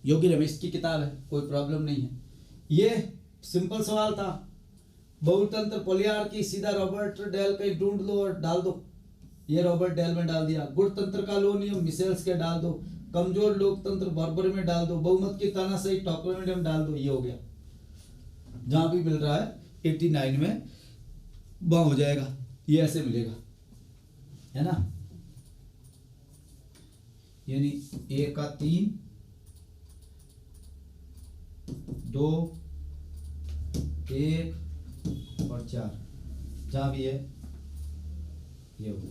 योगी रमेश की किताब है, कोई प्रॉब्लम नहीं है। ये सिंपल सवाल था, बहुतंत्र पोलियार की, सीधा रॉबर्ट डेल कहीं ढूंढ लो और डाल दो, ये रॉबर्ट डेल में डाल दिया। गुणतंत्र का लो नियम मिसेल्स के डाल दो, कमजोर लोकतंत्र बर्बर में डाल दो, बहुमत की तानाशाही टॉकलैंड में डाल दो, ये हो गया। जहां भी मिल रहा है 89 में वहां हो जाएगा, ये ऐसे मिलेगा, है ना। यानी 1 का 3, 2, 1 और 4, जहां भी है ये होगा,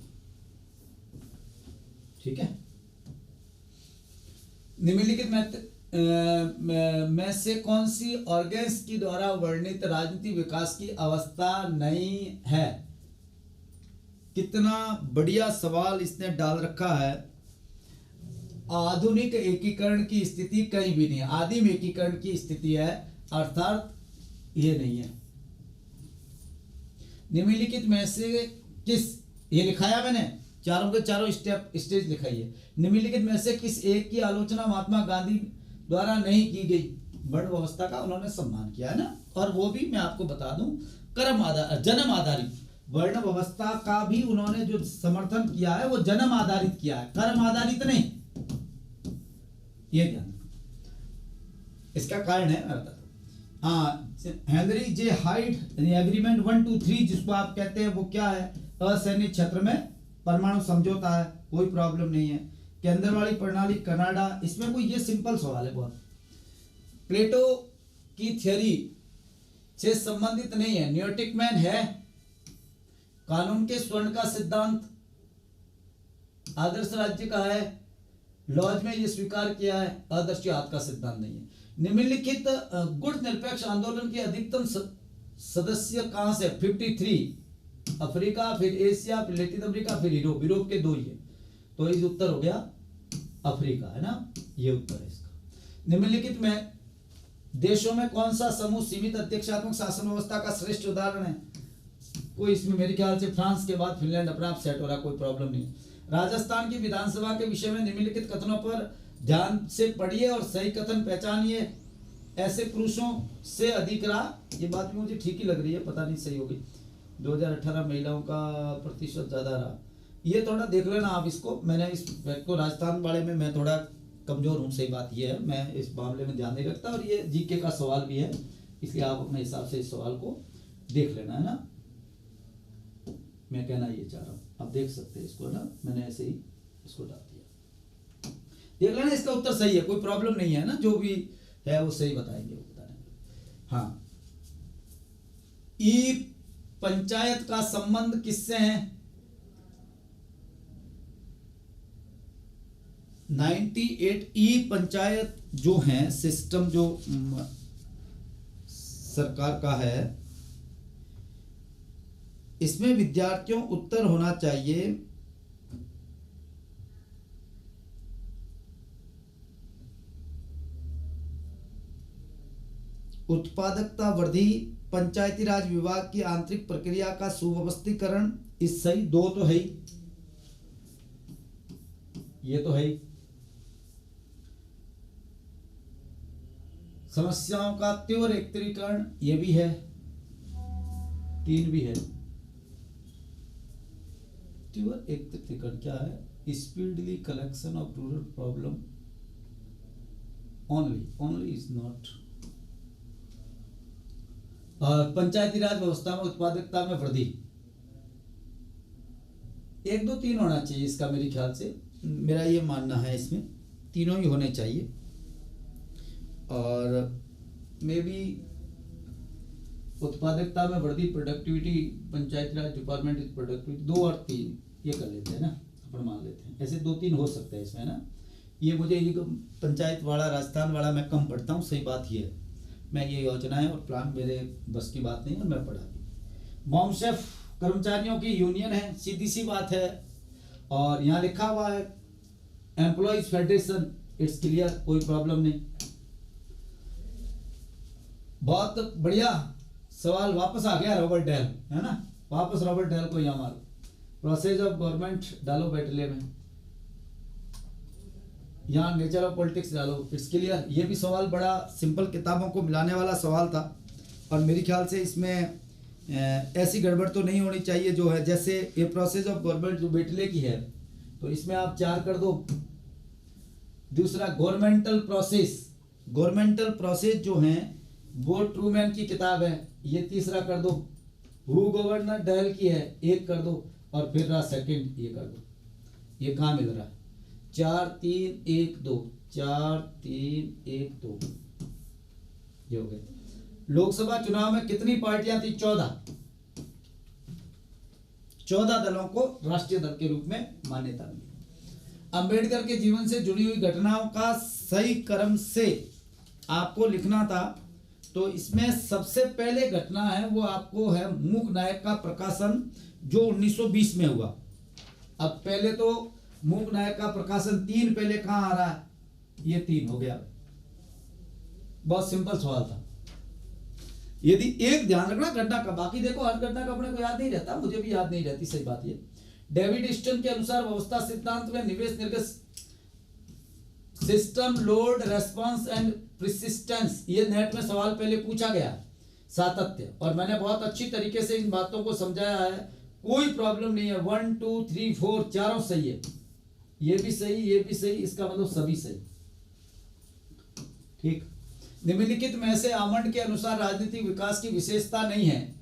ठीक है। निम्नलिखित में से कौन सी ऑर्गेन्स की द्वारा वर्णित राजनीतिक विकास की अवस्था नहीं है। कितना बढ़िया सवाल इसने डाल रखा है। आधुनिक एकीकरण की स्थिति कहीं भी नहीं है, आदिम एकीकरण की स्थिति है, अर्थात ये नहीं है। निम्नलिखित में से किस, ये लिखाया मैंने, चारों के चारों स्टेज लिखाई है। निम्नलिखित में से किस एक की आलोचना महात्मा गांधी द्वारा नहीं की गई। वर्ण व्यवस्था का उन्होंने सम्मान किया है ना, और वो भी मैं आपको बता दूं कर्म आधार, जन्म आधारित वर्ण व्यवस्था का भी उन्होंने जो समर्थन किया है वो जन्म आधारित किया है, कर्म आधारित नहीं, ये ध्यान। इसका कारण है मैं बताता हूं। हाँ, हेनरी जे हाइड एग्रीमेंट 1, 2, 3 जिसको आप कहते हैं, वो क्या है, असैन्य क्षेत्र में परमाणु समझौता है, कोई प्रॉब्लम नहीं है। केंद्र वाली प्रणाली कनाडा, इसमें कोई, ये सिंपल सवाल है बहुत। प्लेटो की थ्योरी से संबंधित नहीं है, न्यूटिक मैन है। कानून के स्वर्ण का सिद्धांत आदर्श राज्य का है, लॉज में ये स्वीकार किया है, आदर्शवाद का सिद्धांत नहीं है। निम्नलिखित गुट निरपेक्ष आंदोलन के अधिकतम सदस्य कहां से, 53, अफ्रीका, फिर एशिया, फिर लैटिन अमेरिका, फिर यूरोप, यूरोप के 2 ही है, तो इस उत्तर हो गया अफ्रीका, है ना, ये उत्तर है इसका। निम्नलिखित में देशों में कौन सा समूह सीमित अध्यक्षात्मक शासन व्यवस्था का श्रेष्ठ उदाहरण है। कोई इसमें मेरे ख्याल से फ्रांस के बाद फिनलैंड अपने आप सेट हो रहा, कोई प्रॉब्लम नहीं। राजस्थान की विधानसभा के विषय में निम्नलिखित कथनों पर ध्यान से पढ़िए और सही कथन पहचानिए। ऐसे पुरुषों से अधिक रहा, ये बात भी मुझे ठीक ही लग रही है, पता नहीं सही होगी। 2018 महिलाओं का प्रतिशत ज्यादा रहा, ये थोड़ा देख लेना आप इसको। मैंने इस को राजस्थान वाले में मैं थोड़ा कमजोर हूँ, सही बात ये है, मैं इस मामले में ध्यान नहीं रखता, और ये जीके का सवाल भी है, इसलिए आप अपने हिसाब से इस सवाल को देख लेना, है ना। मैं कहना ये चाह रहा हूँ, आप देख सकते हैं इसको ना, मैंने ऐसे ही इसको डाल दिया, देख लेना, इसका उत्तर सही है, कोई प्रॉब्लम नहीं है ना, जो भी है वो सही बताएंगे, वो बताएंगे। हाँ, ई पंचायत का संबंध किससे है। 98 ई पंचायत जो है सिस्टम, जो सरकार का है, इसमें विद्यार्थियों उत्तर होना चाहिए उत्पादकता वृद्धि, पंचायती राज विभाग की आंतरिक प्रक्रिया का सुव्यवस्थीकरण, इस सही 2 तो है ही, ये तो है ही। समस्याओं का तीव्र एकत्रीकरण, ये भी है, 3 भी है। तीव्र एकत्रीकरण क्या है, speedly collection of rural problem only is not. पंचायती राज व्यवस्था में उत्पादकता में वृद्धि, 1, 2, 3 होना चाहिए इसका, मेरे ख्याल से, मेरा ये मानना है, इसमें तीनों ही होने चाहिए। और मे बी उत्पादकता में वृद्धि, productivity, Panchayati Raj department is productivity, 2 और 3 ये कर लेते हैं ना, अपन मान लेते हैं, ऐसे 2-3 हो सकते हैं इसमें ना। ये मुझे ये पंचायत वाला, राजस्थान वाला मैं कम पढ़ता हूँ, सही बात ये है, मैं ये योजनाएं और प्लान मेरे बस की बात नहीं है, मैं पढ़ा भी। मॉमशेफ कर्मचारियों की यूनियन है, सीधी सी बात है। और यहाँ लिखा हुआ है एम्प्लॉइज फेडरेशन, इट्स क्लियर, कोई प्रॉब्लम नहीं। बहुत बढ़िया सवाल वापस आ गया रॉबर्ट डेल, है ना, वापस रॉबर्ट डेल को यहाँ मारो। प्रोसेस ऑफ गवर्नमेंट डालो बैटले में, यहाँ नेचर ऑफ पॉलिटिक्स डालो, इट्स क्लियर। ये भी सवाल बड़ा सिंपल, किताबों को मिलाने वाला सवाल था, और मेरे ख्याल से इसमें ऐसी गड़बड़ तो नहीं होनी चाहिए जो है। जैसे ये प्रोसेस ऑफ गवर्नमेंट जो बैटले की है, तो इसमें आप 4 कर दो। दूसरा गवर्नमेंटल प्रोसेस, गवर्नमेंटल प्रोसेस जो है वो ट्रूमैन की किताब है, ये तीसरा कर दो। हु गवर्नर डेल की है, 1 कर दो। और फिर रहा सेकंड, ये कर दो। ये कहाँ मिल रहा है? 4 3 1 2, 4 3 1 2, ये हो गया। लोकसभा चुनाव में कितनी पार्टियां थी? 14 दलों को राष्ट्रीय दल के रूप में मान्यता मिली। अंबेडकर के जीवन से जुड़ी हुई घटनाओं का सही क्रम से आपको लिखना था, तो इसमें सबसे पहले घटना है वो आपको है मूक नायक का प्रकाशन, जो 1920 में हुआ। अब पहले तो मूक नायक का प्रकाशन 3 पहले कहां आ रहा है? ये 3 हो गया। बहुत सिंपल सवाल था। यदि एक ध्यान रखना घटना का, बाकी देखो हर घटना का अपने को याद नहीं रहता, मुझे भी याद नहीं रहती, सही बात ये। डेविड ईस्टन के अनुसार व्यवस्था सिद्धांत में निवेश निर्गत सिस्टम, लोड, रेस्पॉन्स एंड प्रिसिस्टेंस, ये नेट में सवाल पहले पूछा गया, सातत्य, और मैंने बहुत अच्छी तरीके से इन बातों को समझाया है, कोई प्रॉब्लम नहीं है। 1 2 3 4 चारों सही है, ये भी सही, ये भी सही, इसका मतलब सभी सही। ठीक। निम्नलिखित में से आमंड के अनुसार राजनीतिक विकास की विशेषता नहीं है,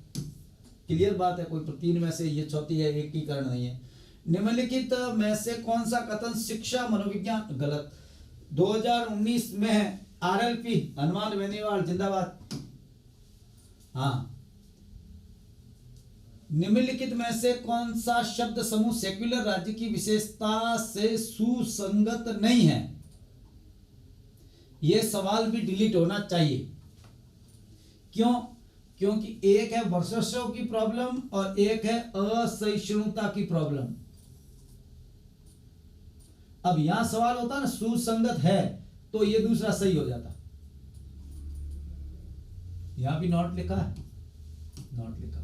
क्लियर बात है, कोई 3 में से ये चौथी है, एकीकरण नहीं है। निम्नलिखित में से कौन सा कथन शिक्षा मनोविज्ञान? गलत। 2019 में है आरएलपी, हनुमान बेनीवाल जिंदाबाद। हाँ। निम्नलिखित में से कौन सा शब्द समूह सेक्युलर राज्य की विशेषता से सुसंगत नहीं है? यह सवाल भी डिलीट होना चाहिए। क्यों? क्योंकि एक है वर्चस्व की प्रॉब्लम और एक है असहिष्णुता की प्रॉब्लम। अब यहां सवाल होता ना सुसंगत है, तो ये दूसरा सही हो जाता। यहां भी नॉट लिखा है, नॉट लिखा,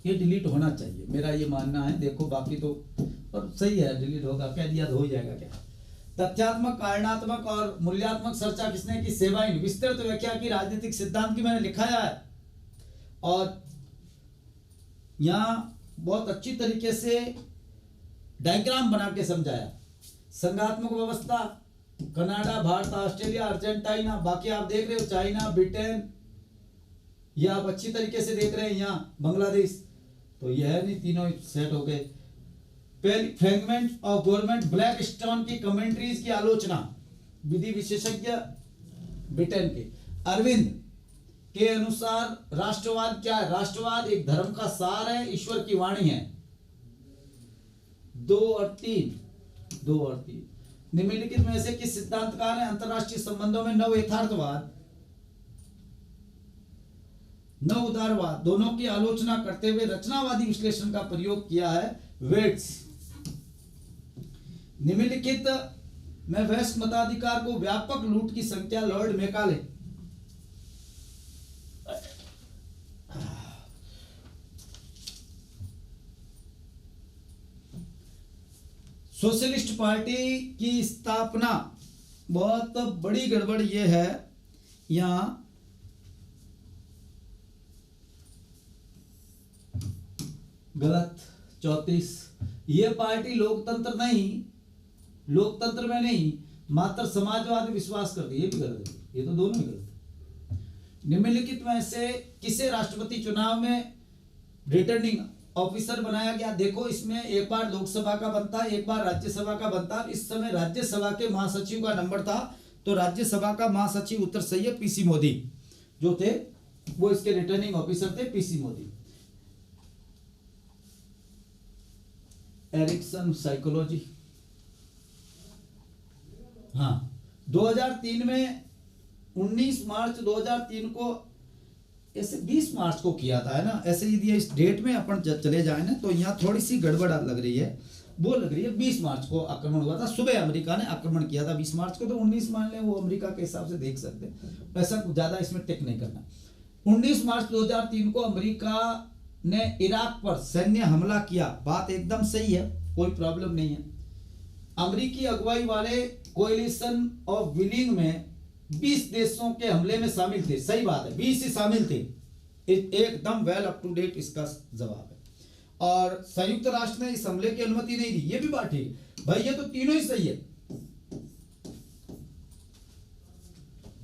ये डिलीट होना चाहिए, मेरा ये मानना है। देखो बाकी तो पर सही है, डिलीट होगा, कह दिया तो हो जाएगा क्या। तथ्यात्मक, कारणात्मक और मूल्यात्मक चर्चा किसने की? सेवाइन। विस्तृत व्याख्या की राजनीतिक सिद्धांत की मैंने लिखाया है, और यहां बहुत अच्छी तरीके से डायग्राम बना के समझाया। संघात्मक व्यवस्था, कनाडा, भारत, ऑस्ट्रेलिया, अर्जेंटीना, बाकी आप देख रहे हो चाइना, ब्रिटेन, ये आप अच्छी तरीके से देख रहे हैं। यहाँ बांग्लादेश, तो यह है नहीं, तीनों सेट हो गए। पहली fragment of government, black stone की कमेंट्रीज की आलोचना, विधि विशेषज्ञ ब्रिटेन के। अरविंद के अनुसार राष्ट्रवाद क्या है? राष्ट्रवाद एक धर्म का सार है, ईश्वर की वाणी है। 2 और 3। निम्नलिखित में से किस सिद्धांतकार ने अंतरराष्ट्रीय संबंधों में नव यथार्थवाद, नव उदारवाद दोनों की आलोचना करते हुए रचनावादी विश्लेषण का प्रयोग किया है? वेट्स। निम्नलिखित में वैश्विक मताधिकार को व्यापक लूट की संख्या, लॉर्ड मैकाले। सोशलिस्ट पार्टी की स्थापना, बहुत बड़ी गड़बड़ यह है यहां, गलत। 34, ये पार्टी लोकतंत्र में नहीं मात्र समाजवाद में विश्वास करती है, ये भी गलत है, ये तो दोनों ही गलत है। निम्नलिखित में से किसे राष्ट्रपति चुनाव में रिटर्निंग ऑफिसर बनाया गया? देखो इसमें एक बार लोकसभा का बनता है, एक बार राज्यसभा का बनता है। इस समय राज्यसभा के महासचिव का नंबर था, तो राज्यसभा का महासचिव उत्तर सही है। पीसी मोदी जो थे वो इसके रिटर्निंग ऑफिसर थे, पीसी मोदी। एरिक्सन साइकोलॉजी, हाँ। 2003 में 19 मार्च 2003 को ऐसे 20 मार्च को किया था, है ना। ऐसे यदि इस डेट में अपन चले जाए ना तो यहाँ थोड़ी सी गड़बड़ लग रही है, वो लग रही है 20 मार्च को आक्रमण हुआ था, सुबह अमेरिका ने आक्रमण किया था 20 मार्च को, तो 19 मान लें, वो अमेरिका के हिसाब से देख सकते हैं, ऐसा ज़्यादा इसमें टिक नहीं करना। 19 मार्च 2003 को अमेरिका ने इराक पर सैन्य हमला किया, बात एकदम सही है, कोई प्रॉब्लम नहीं है। अमेरिकी अगुवाई वाले कोएलिशन ऑफ विलिंग में 20 देशों के हमले में शामिल थे, सही बात है, 20 ही शामिल थे, एकदम वेल अप टू डेट इसका जवाब है। और संयुक्त राष्ट्र ने इस हमले की अनुमति नहीं दी, ये भी बात ठीक है भाई, ये तो तीनों ही सही है,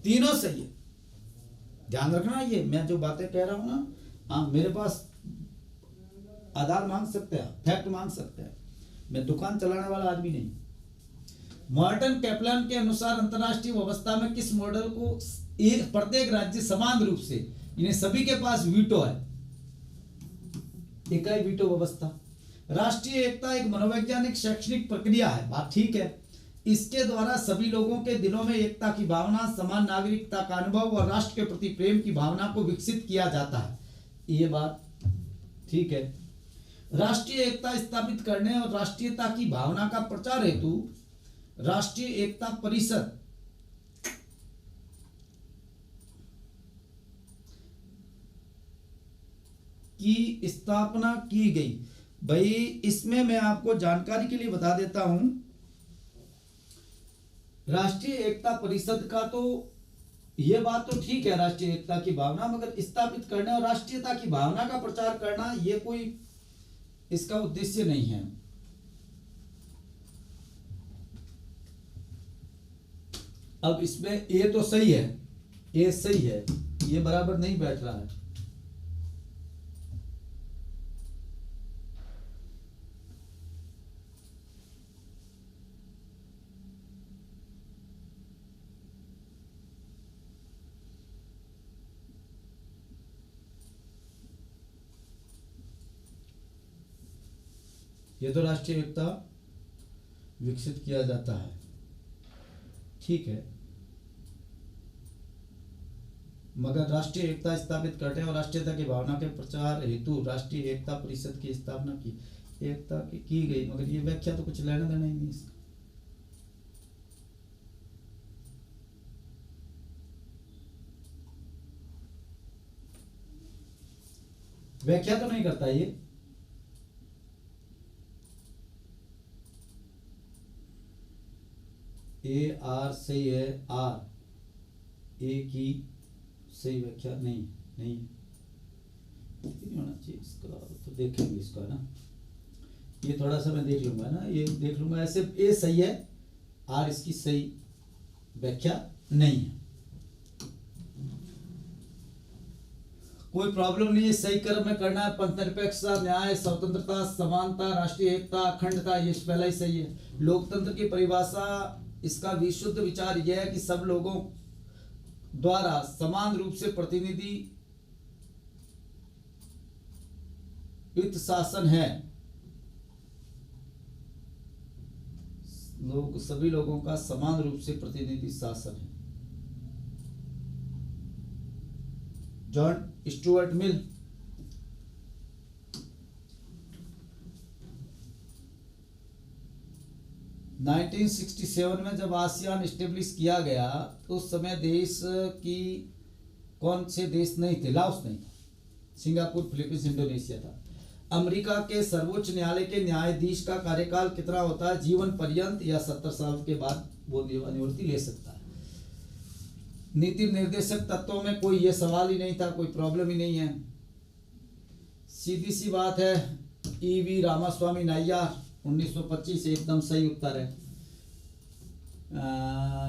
तीनों सही है, ध्यान रखना। ये मैं जो बातें कह रहा हूं ना, हाँ मेरे पास आधार मांग सकते हैं, फैक्ट मांग सकते हैं, मैं दुकान चलाने वाला आदमी नहीं। मॉर्टन कैप्लान के अनुसार अंतरराष्ट्रीय व्यवस्था में किस मॉडल को प्रत्येक राज्य समान रूप से, इन्हें सभी के पास वीटो है, इकाई वीटो व्यवस्था। राष्ट्रीय एकता एक मनोवैज्ञानिक शैक्षणिक प्रक्रिया है, बात ठीक है, इसके द्वारा सभी लोगों के दिलों में एकता की भावना, समान नागरिकता का अनुभव और राष्ट्र के प्रति प्रेम की भावना को विकसित किया जाता है, ये बात ठीक है। राष्ट्रीय एकता स्थापित करने और राष्ट्रीयता की भावना का प्रचार हेतु राष्ट्रीय एकता परिषद की स्थापना की गई। भाई इसमें मैं आपको जानकारी के लिए बता देता हूं, राष्ट्रीय एकता परिषद का तो ये बात तो ठीक है, राष्ट्रीय एकता की भावना, मगर स्थापित करने और राष्ट्रीयता की भावना का प्रचार करना ये कोई इसका उद्देश्य नहीं है। अब इसमें ये तो सही है, ये सही है, ये बराबर नहीं बैठ रहा है। ये तो राष्ट्रीय एकता विकसित किया जाता है, ठीक है, मगर राष्ट्रीय एकता स्थापित करने और राष्ट्रीयता की भावना के प्रचार हेतु राष्ट्रीय एकता परिषद की स्थापना की, एकता की गई, मगर ये व्याख्या तो कुछ लेना देना ही नहीं इसका। व्याख्या तो नहीं करता ये, ए आर सही है, आर ए की सही व्याख्या नहीं नहीं होना चाहिए इसका, तो देखेंगे इसका ना, ये थोड़ा सा मैं देख लूंगा ना, ये देख लूंगा, ऐसे ए सही है, आर इसकी सही व्याख्या नहीं है, कोई प्रॉब्लम नहीं है, सही क्रम में करना है। पंथनिरपेक्षता, न्याय, स्वतंत्रता, समानता, राष्ट्रीय एकता, अखंडता, ये पहला ही सही है। लोकतंत्र की परिभाषा, इसका विशुद्ध विचार यह है कि सब लोगों द्वारा समान रूप से प्रतिनिधि युक्त शासन है, सभी लोगों का समान रूप से प्रतिनिधि शासन है। जॉन स्टुअर्ट मिल, नाइनटीन 1967 में जब आसियान स्टेब्लिश किया गया तो उस समय देश की कौन से देश नहीं थे, लाओस नहीं था, सिंगापुर, फिलीपींस, इंडोनेशिया था। अमेरिका के सर्वोच्च न्यायालय के न्यायाधीश का कार्यकाल कितना होता है, जीवन पर्यंत या 70 साल के बाद वो निवृत्ति ले सकता है। नीति निर्देशक तत्वों में कोई ये सवाल ही नहीं था, कोई प्रॉब्लम ही नहीं है, सीधी सी बात है। ईवी रामास्वामी नाय्यर 1925 एकदम सही उत्तर है।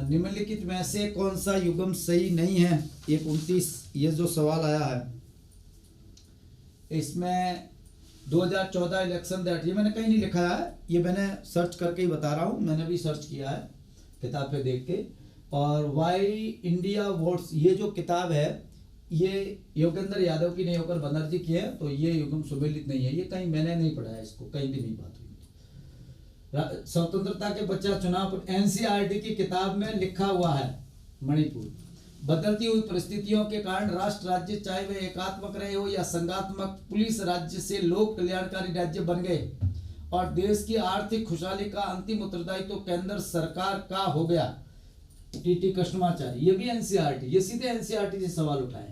निम्नलिखित में से कौन सा युग्म सही नहीं है, 129 ये जो सवाल आया है, इसमें 2014 इलेक्शन डेट, ये मैंने कहीं नहीं लिखा है, ये मैंने सर्च करके ही बता रहा हूँ, मैंने भी सर्च किया है किताब पे देख के। और वाई इंडिया वोट्स, ये जो किताब है ये योगेंद्र यादव की नहीं होकर बनर्जी की है, तो ये युग्म सुमेलित नहीं है, ये कहीं मैंने नहीं पढ़ा है, इसको कहीं भी नहीं बात हुई। स्वतंत्रता के बच्चा चुनाव पर एनसीईआरटी की किताब में लिखा हुआ है मणिपुर। बदलती हुई परिस्थितियों के कारण राष्ट्र राज्य, चाहे वे एकात्मक रहे हो या संघात्मक पुलिस राज्य, से लोक कल्याणकारी राज्य बन गए और देश की आर्थिक खुशहाली का अंतिम उत्तरदायित्व तो केंद्र सरकार का हो गया। टीटी कृष्णमाचार्य, ये भी एनसीईआरटी, ये सीधे एनसीईआरटी से सवाल उठाए।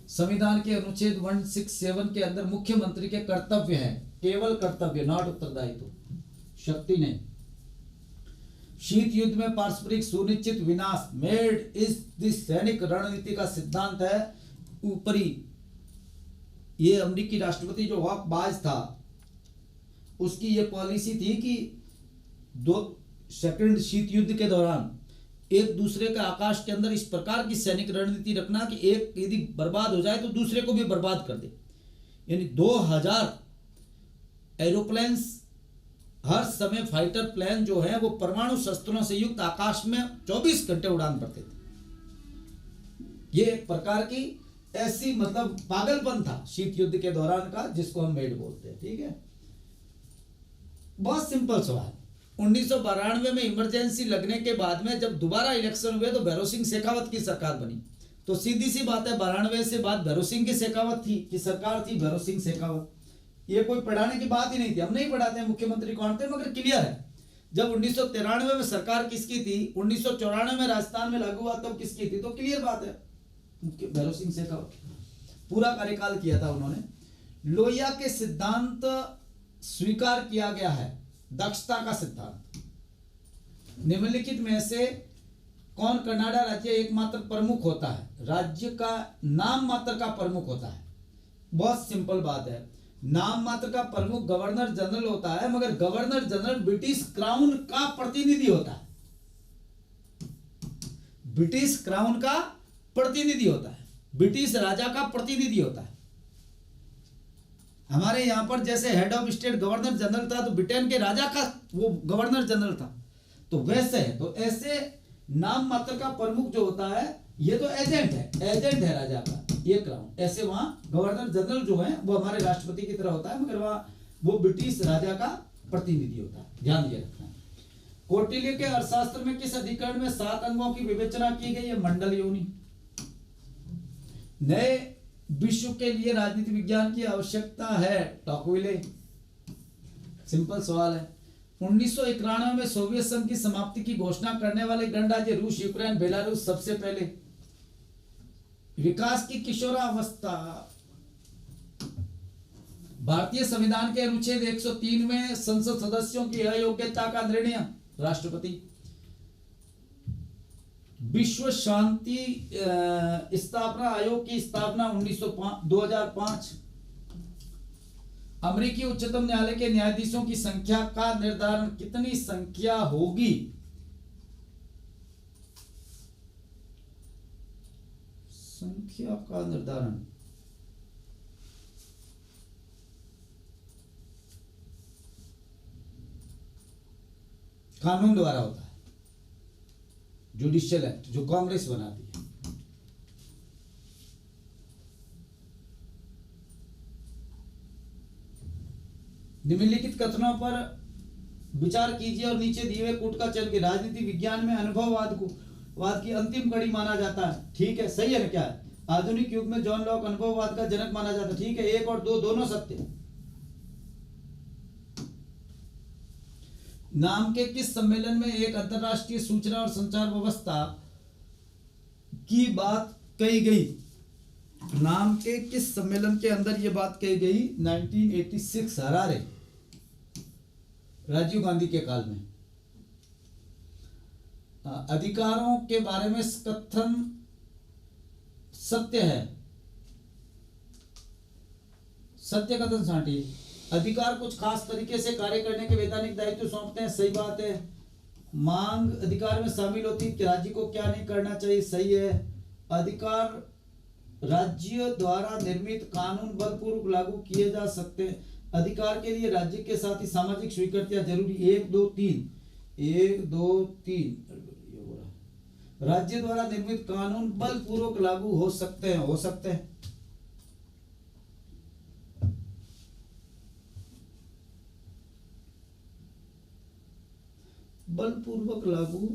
संविधान के अनुच्छेद 167 के अंदर मुख्यमंत्री के कर्तव्य हैं, केवल कर्तव्य, नॉट उत्तरदायित्व, शक्ति नहीं। शीत युद्ध में पारस्परिक सुनिश्चित विनाश, मेड इज दिस सैनिक रणनीति का सिद्धांत है ऊपरी। ये अमेरिकी राष्ट्रपति जो हॉकबाज था उसकी ये पॉलिसी थी कि सेकंड शीत युद्ध के दौरान एक दूसरे के आकाश के अंदर इस प्रकार की सैनिक रणनीति रखना कि एक यदि बर्बाद हो जाए तो दूसरे को भी बर्बाद कर दे। यानी 2000 एरोप्लेन्स हर समय, फाइटर प्लेन जो है वो परमाणु शस्त्रों से युक्त आकाश में 24 घंटे उड़ान भरते थे। ये एक प्रकार की ऐसी मतलब पागलपन था शीत युद्ध के दौरान का, जिसको हम मेड बोलते हैं। ठीक है, बहुत सिंपल सवाल। 1992 में इमरजेंसी लगने के बाद में जब दोबारा इलेक्शन हुए तो भैरों सिंह शेखावत की सरकार बनी। तो सीधी सी बात है, 92 से बाद भैरों सिंह की शेखावत थी कि सरकार थी भैरों सिंह शेखावत। ये कोई पढ़ाने की बात ही नहीं थी, हम नहीं पढ़ाते हैं मुख्यमंत्री कौन थे, मगर क्लियर है। जब 1993 में सरकार किसकी थी, 1994 में राजस्थान में लागू हुआ तब किसकी थी, तो क्लियर बात है भैरों सिंह शेखावत। पूरा कार्यकाल किया था उन्होंने। लोहिया के सिद्धांत स्वीकार किया गया है, दक्षता का सिद्धांत। निम्नलिखित में से कौन कनाडा राज्य एकमात्र प्रमुख होता है, राज्य का नाम मात्र का प्रमुख होता है। बहुत सिंपल बात है, नाम मात्र का प्रमुख गवर्नर जनरल होता है, मगर गवर्नर जनरल ब्रिटिश क्राउन का प्रतिनिधि होता है। ब्रिटिश क्राउन का प्रतिनिधि होता है, ब्रिटिश राजा का प्रतिनिधि होता है। हमारे यहां पर जैसे head of state governor general था, तो ब्रिटेन के राजा का वो गवर्नर जनरल था, तो वैसे है। तो ऐसे नाम मात्र का प्रमुख जो होता है, ये तो एजेंट है राजा का, ये क्राउन। ऐसे वहां गवर्नर जनरल जो है वो हमारे राष्ट्रपति की तरह होता है, मगर वहां वो ब्रिटिश राजा का प्रतिनिधि होता है, ध्यान ये रखना। कौटिल्य के अर्थशास्त्र में किस अधिकरण में 7 अंगों की विवेचना की गई है, मंडल योनि। नए विश्व के लिए राजनीति विज्ञान की आवश्यकता है, टॉकविले। सिंपल सवाल है। 1991 में सोवियत संघ की समाप्ति की घोषणा करने वाले गणराज्य रूस, यूक्रेन, बेलारूस सबसे पहले। विकास की किशोरावस्था, भारतीय संविधान के अनुच्छेद 103 में संसद सदस्यों की अयोग्यता का निर्णय, राष्ट्रपति। विश्व शांति स्थापना आयोग की स्थापना 2005। अमेरिकी उच्चतम न्यायालय के न्यायाधीशों की संख्या का निर्धारण, कितनी संख्या होगी, संख्या का निर्धारण कानून द्वारा होता है, जुडिशियल एक्ट जो कांग्रेस बनाती है। निम्नलिखित कथनों पर विचार कीजिए और नीचे दिए हुए कूट का चयन कीजिए। राजनीति विज्ञान में अनुभववाद की अंतिम कड़ी माना जाता है, ठीक है, सही है ना। क्या है, आधुनिक युग में जॉन लॉक अनुभववाद का जनक माना जाता है, ठीक है। 1 और 2 दोनों सत्य। नाम के किस सम्मेलन में एक अंतरराष्ट्रीय सूचना और संचार व्यवस्था की बात कही गई, नाम के किस सम्मेलन के अंदर यह बात कही गई, 1986 हरारे, राजीव गांधी के काल में। अधिकारों के बारे में कथन सत्य है, सत्य कथन साटी। अधिकार कुछ खास तरीके से कार्य करने के वैधानिक दायित्व सौंपते हैं, सही बात है। मांग अधिकार में शामिल होती है कि राज्य को क्या नहीं करना चाहिए, सही है। अधिकार राज्य द्वारा निर्मित कानून बलपूर्वक लागू किए जा सकते हैं। अधिकार के लिए राज्य के साथ ही सामाजिक स्वीकृतियां जरूरी, 1 2 3 राज्य द्वारा निर्मित कानून बलपूर्वक लागू हो सकते हैं, बलपूर्वक लागू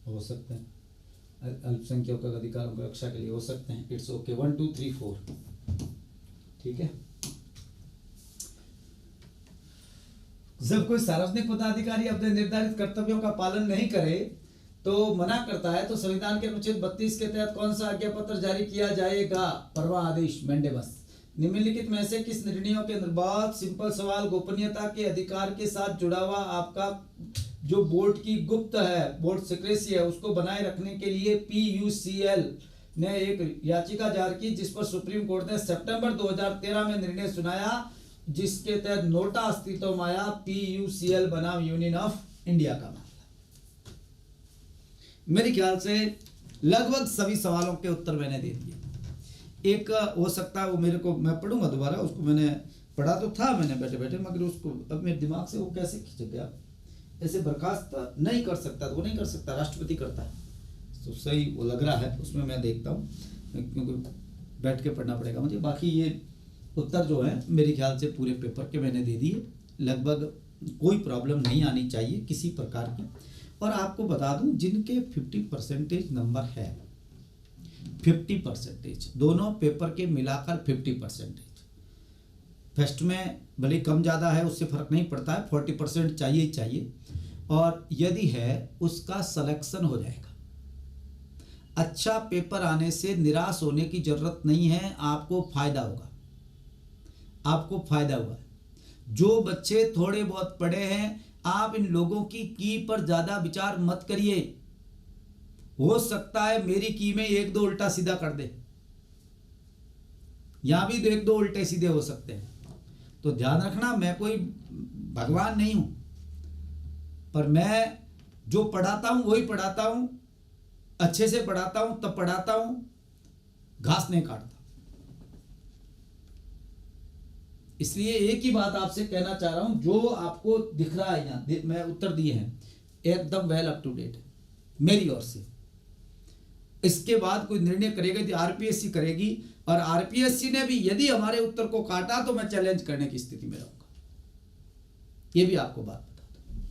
हो सकते हैं, अल्पसंख्यकों के अधिकारों की रक्षा के लिए हो सकते हैं। It's okay. 1 2 3 4 ठीक है। जब कोई सार्वजनिक पदाधिकारी अपने निर्धारित कर्तव्यों का पालन नहीं करे तो मना करता है तो संविधान के अनुच्छेद 32 के तहत कौन सा आज्ञा पत्र जारी किया जाएगा? परवा आदेश, मैंडेबस। निम्नलिखित में से किस निर्णयों के अंदर, बहुत सिंपल सवाल, गोपनीयता के अधिकार के साथ जुड़ा हुआ आपका जो बोर्ड की गुप्त है, बोर्ड सिक्रेसी है, उसको बनाए रखने के लिए PUCL ने एक याचिका जारी की जिस पर सुप्रीम कोर्ट ने सितंबर 2013 में निर्णय सुनाया, जिसके तहत नोटा अस्तित्व में आया। PUCL बनाम यूनियन ऑफ इंडिया का मामला। मेरे ख्याल से लगभग सभी सवालों के उत्तर मैंने दे दिए। एक हो सकता है वो मेरे को, मैं पढ़ूंगा दोबारा उसको, मैंने पढ़ा तो था मैंने बैठे बैठे, मगर उसको अब मेरे दिमाग से वो कैसे खिंच गया। ऐसे बर्खास्त नहीं कर सकता, वो नहीं कर सकता, राष्ट्रपति करता है, तो सही वो लग रहा है, उसमें मैं देखता हूँ, क्योंकि बैठ के पढ़ना पड़ेगा मुझे। बाकी ये उत्तर जो है मेरे ख्याल से पूरे पेपर के मैंने दे दिए, लगभग कोई प्रॉब्लम नहीं आनी चाहिए किसी प्रकार की। और आपको बता दूं, जिनके 50% नंबर है, 50%, दोनों पेपर के मिलाकर 50%, फर्स्ट में भले कम ज़्यादा है उससे फर्क नहीं पड़ता है, 40% चाहिए ही चाहिए। और यदि है उसका सिलेक्शन हो जाएगा। अच्छा पेपर आने से निराश होने की जरूरत नहीं है, आपको फायदा होगा, आपको फायदा हुआ है। जो बच्चे थोड़े बहुत पढ़े हैं, आप इन लोगों की पर ज्यादा विचार मत करिए। हो सकता है मेरी की में 1-2 उल्टा सीधा कर दे, यहां भी 1-2 उल्टे सीधे हो सकते हैं, तो ध्यान रखना। मैं कोई भगवान नहीं हूं, पर मैं जो पढ़ाता हूं वही पढ़ाता हूं, अच्छे से पढ़ाता हूं, तब पढ़ाता हूं, घास नहीं काटता। इसलिए एक ही बात आपसे कहना चाह रहा हूं, जो आपको दिख रहा है यहां मैं उत्तर दिए हैं एकदम वेल अप टू डेट मेरी ओर से। इसके बाद कोई निर्णय करेगा तो आरपीएससी करेगी, और आरपीएससी ने भी यदि हमारे उत्तर को काटा तो मैं चैलेंज करने की स्थिति में रहूंगा। ये भी आपको बात बता दूं।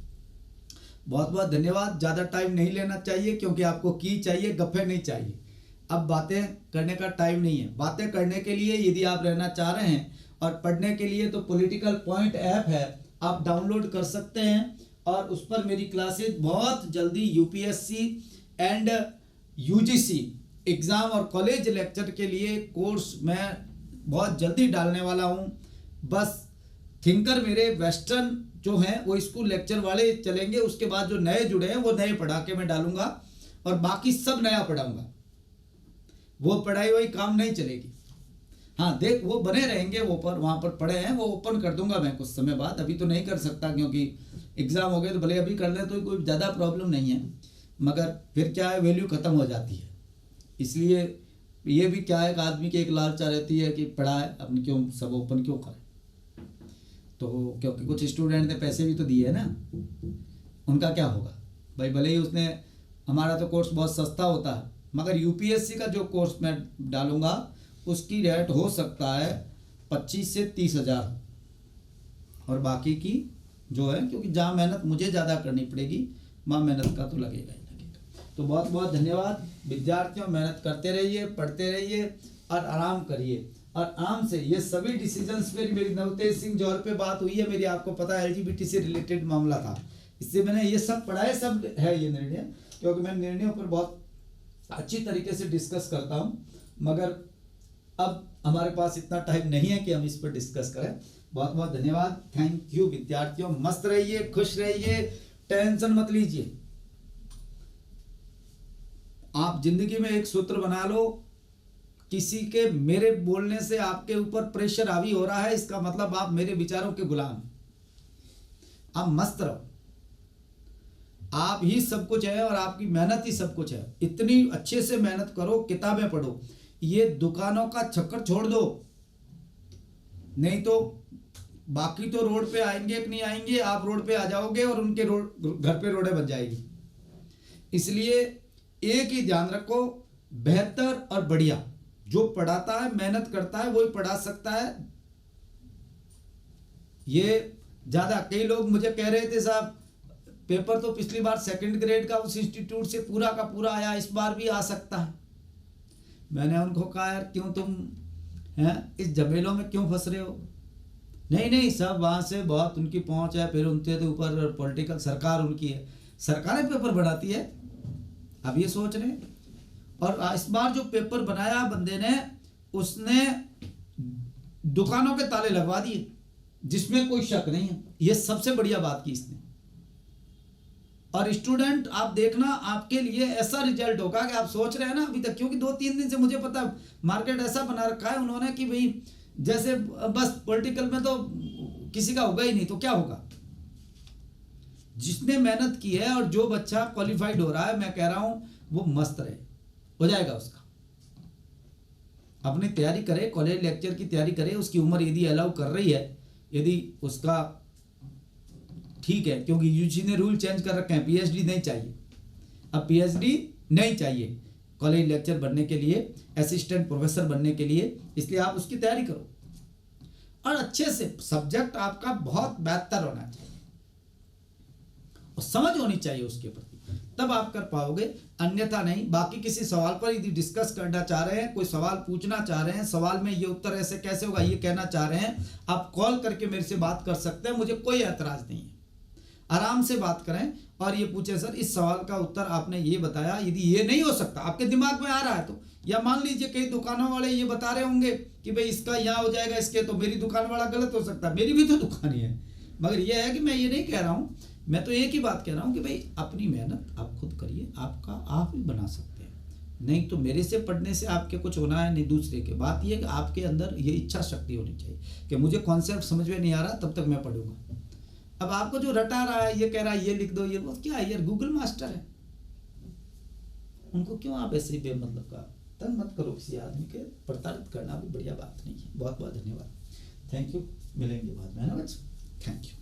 बहुत बहुत धन्यवाद। ज्यादा टाइम नहीं लेना चाहिए, क्योंकि आपको की चाहिए, गप्पे नहीं चाहिए। अब बातें करने का टाइम नहीं है। बातें करने के लिए यदि आप रहना चाह रहे हैं और पढ़ने के लिए तो पॉलिटिकल पॉइंट ऐप है, आप डाउनलोड कर सकते हैं, और उस पर मेरी क्लासेज बहुत जल्दी यूपीएससी एंड यूजीसी एग्जाम और कॉलेज लेक्चर के लिए कोर्स मैं बहुत जल्दी डालने वाला हूं। बस थिंकर मेरे वेस्टर्न जो हैं वो स्कूल लेक्चर वाले चलेंगे, उसके बाद जो नए जुड़े हैं वो नए पढ़ा के मैं डालूंगा, और बाकी सब नया पढ़ाऊंगा। वो पढ़ाई वही काम नहीं चलेगी। हाँ देख, वो बने रहेंगे, वो पर वहाँ पर पढ़े हैं, वो ओपन कर दूंगा मैं कुछ समय बाद। अभी तो नहीं कर सकता क्योंकि एग्ज़ाम हो गए, तो भले अभी कर ले तो कोई ज़्यादा प्रॉब्लम नहीं है, मगर फिर क्या है, वैल्यू ख़त्म हो जाती है। इसलिए ये भी क्या है, एक आदमी की एक लालचा रहती है कि पढ़ा है, अपनी क्यों सब ओपन क्यों करें। तो क्योंकि कुछ स्टूडेंट ने पैसे भी तो दिए है ना, उनका क्या होगा भाई। भले ही उसने, हमारा तो कोर्स बहुत सस्ता होता है, मगर यूपीएससी का जो कोर्स मैं डालूंगा उसकी रेट हो सकता है 25 से 30 हज़ार, और बाकी की जो है, क्योंकि जहाँ मेहनत मुझे ज़्यादा करनी पड़ेगी, वहाँ मेहनत का तो लगेगा ही लगेगा। तो बहुत बहुत धन्यवाद विद्यार्थियों, मेहनत करते रहिए, पढ़ते रहिए और आराम करिए। और आराम से ये सभी डिसीजंस पे मेरी नवतेज सिंह जौहर पे बात हुई है मेरी, आपको पता है एलजीबीटी से रिलेटेड मामला था, इससे मैंने ये सब पढ़ाए, सब है ये निर्णय, क्योंकि मैं निर्णयों पर बहुत अच्छी तरीके से डिस्कस करता हूँ, मगर अब हमारे पास इतना टाइम नहीं है कि हम इस पर डिस्कस करें। बहुत बहुत धन्यवाद, थैंक यू विद्यार्थियों। मस्त रहिए, खुश रहिए, टेंशन मत लीजिए। आप जिंदगी में एक सूत्र बना लो, किसी के मेरे बोलने से आपके ऊपर प्रेशर हावी हो रहा है, इसका मतलब आप मेरे विचारों के गुलाम हैं। आप मस्त रहो, आप ही सब कुछ है और आपकी मेहनत ही सब कुछ है। इतनी अच्छे से मेहनत करो, किताबें पढ़ो, ये दुकानों का चक्कर छोड़ दो, नहीं तो बाकी तो रोड पे आएंगे कि नहीं आएंगे, आप रोड पे आ जाओगे और उनके रोड घर पे रोडें बन जाएगी। इसलिए एक ही ध्यान रखो, बेहतर और बढ़िया, जो पढ़ाता है, मेहनत करता है, वही पढ़ा सकता है। ये ज्यादा, कई लोग मुझे कह रहे थे साहब पेपर तो पिछली बार सेकंड ग्रेड का उस इंस्टीट्यूट से पूरा का पूरा आया, इस बार भी आ सकता है। मैंने उनको कहा यार क्यों तुम हैं इस झमेलों में क्यों फंस रहे हो? नहीं सब वहाँ से बहुत उनकी पहुँच है, फिर उनके तो ऊपर पॉलिटिकल सरकार उनकी है, सरकारें पेपर बनाती है। अब ये सोच रहे हैं। और इस बार जो पेपर बनाया बंदे ने, उसने दुकानों के ताले लगवा दिए, जिसमें कोई शक नहीं है। ये सबसे बढ़िया बात की इसने। और स्टूडेंट आप देखना, आपके लिए ऐसा रिजल्ट होगा कि आप सोच रहे हैं ना अभी तक, क्योंकि 2-3 दिन से मुझे पता मार्केट ऐसा बना रखा है उन्होंने कि भाई जैसे बस पॉलिटिकल में तो किसी का होगा ही नहीं, तो क्या होगा? जिसने मेहनत की है और जो बच्चा क्वालिफाइड हो रहा है, मैं कह रहा हूं वो मस्त रहे, हो जाएगा उसका। अपनी तैयारी करे, कॉलेज लेक्चर की तैयारी करे, उसकी उम्र यदि अलाउ कर रही है, यदि उसका ठीक है, क्योंकि यूजीसी ने रूल चेंज कर रखे हैं, पीएचडी नहीं चाहिए। अब पीएचडी नहीं चाहिए कॉलेज लेक्चर बनने के लिए, असिस्टेंट प्रोफेसर बनने के लिए, इसलिए आप उसकी तैयारी करो और अच्छे से सब्जेक्ट आपका बहुत बेहतर होना चाहिए और समझ होनी चाहिए उसके प्रति, तब आप कर पाओगे, अन्यथा नहीं। बाकी किसी सवाल पर यदि डिस्कस करना चाह रहे हैं, कोई सवाल पूछना चाह रहे हैं, सवाल में ये उत्तर ऐसे कैसे होगा ये कहना चाह रहे हैं, आप कॉल करके मेरे से बात कर सकते हैं, मुझे कोई ऐतराज नहीं है। आराम से बात करें और ये पूछे सर इस सवाल का उत्तर आपने ये बताया, यदि ये नहीं हो सकता, आपके दिमाग में आ रहा है तो, या मान लीजिए कई दुकानों वाले ये बता रहे होंगे कि भाई इसका यहाँ हो जाएगा, इसके तो मेरी दुकान वाला गलत हो सकता है, मेरी भी तो दुकान ही है। मगर ये है कि मैं ये नहीं कह रहा हूँ, मैं तो एक ही बात कह रहा हूँ कि भाई अपनी मेहनत आप खुद करिए, आपका आप ही बना सकते हैं। नहीं तो मेरे से पढ़ने से आपके कुछ होना है नहीं, दूसरे के। बात ये है कि आपके अंदर ये इच्छा शक्ति होनी चाहिए कि मुझे कॉन्सेप्ट समझ में नहीं आ रहा तब तक मैं पढ़ूंगा। अब आपको जो रटा रहा है, ये कह रहा है ये लिख दो, ये वो क्या है यार, गूगल मास्टर है, उनको क्यों आप ऐसे ही बेमतलब का तंग मत करो। किसी आदमी के प्रताड़ित करना भी बढ़िया बात नहीं है। बहुत बहुत धन्यवाद, थैंक यू, मिलेंगे बाद में, है ना बच्चों, थैंक यू।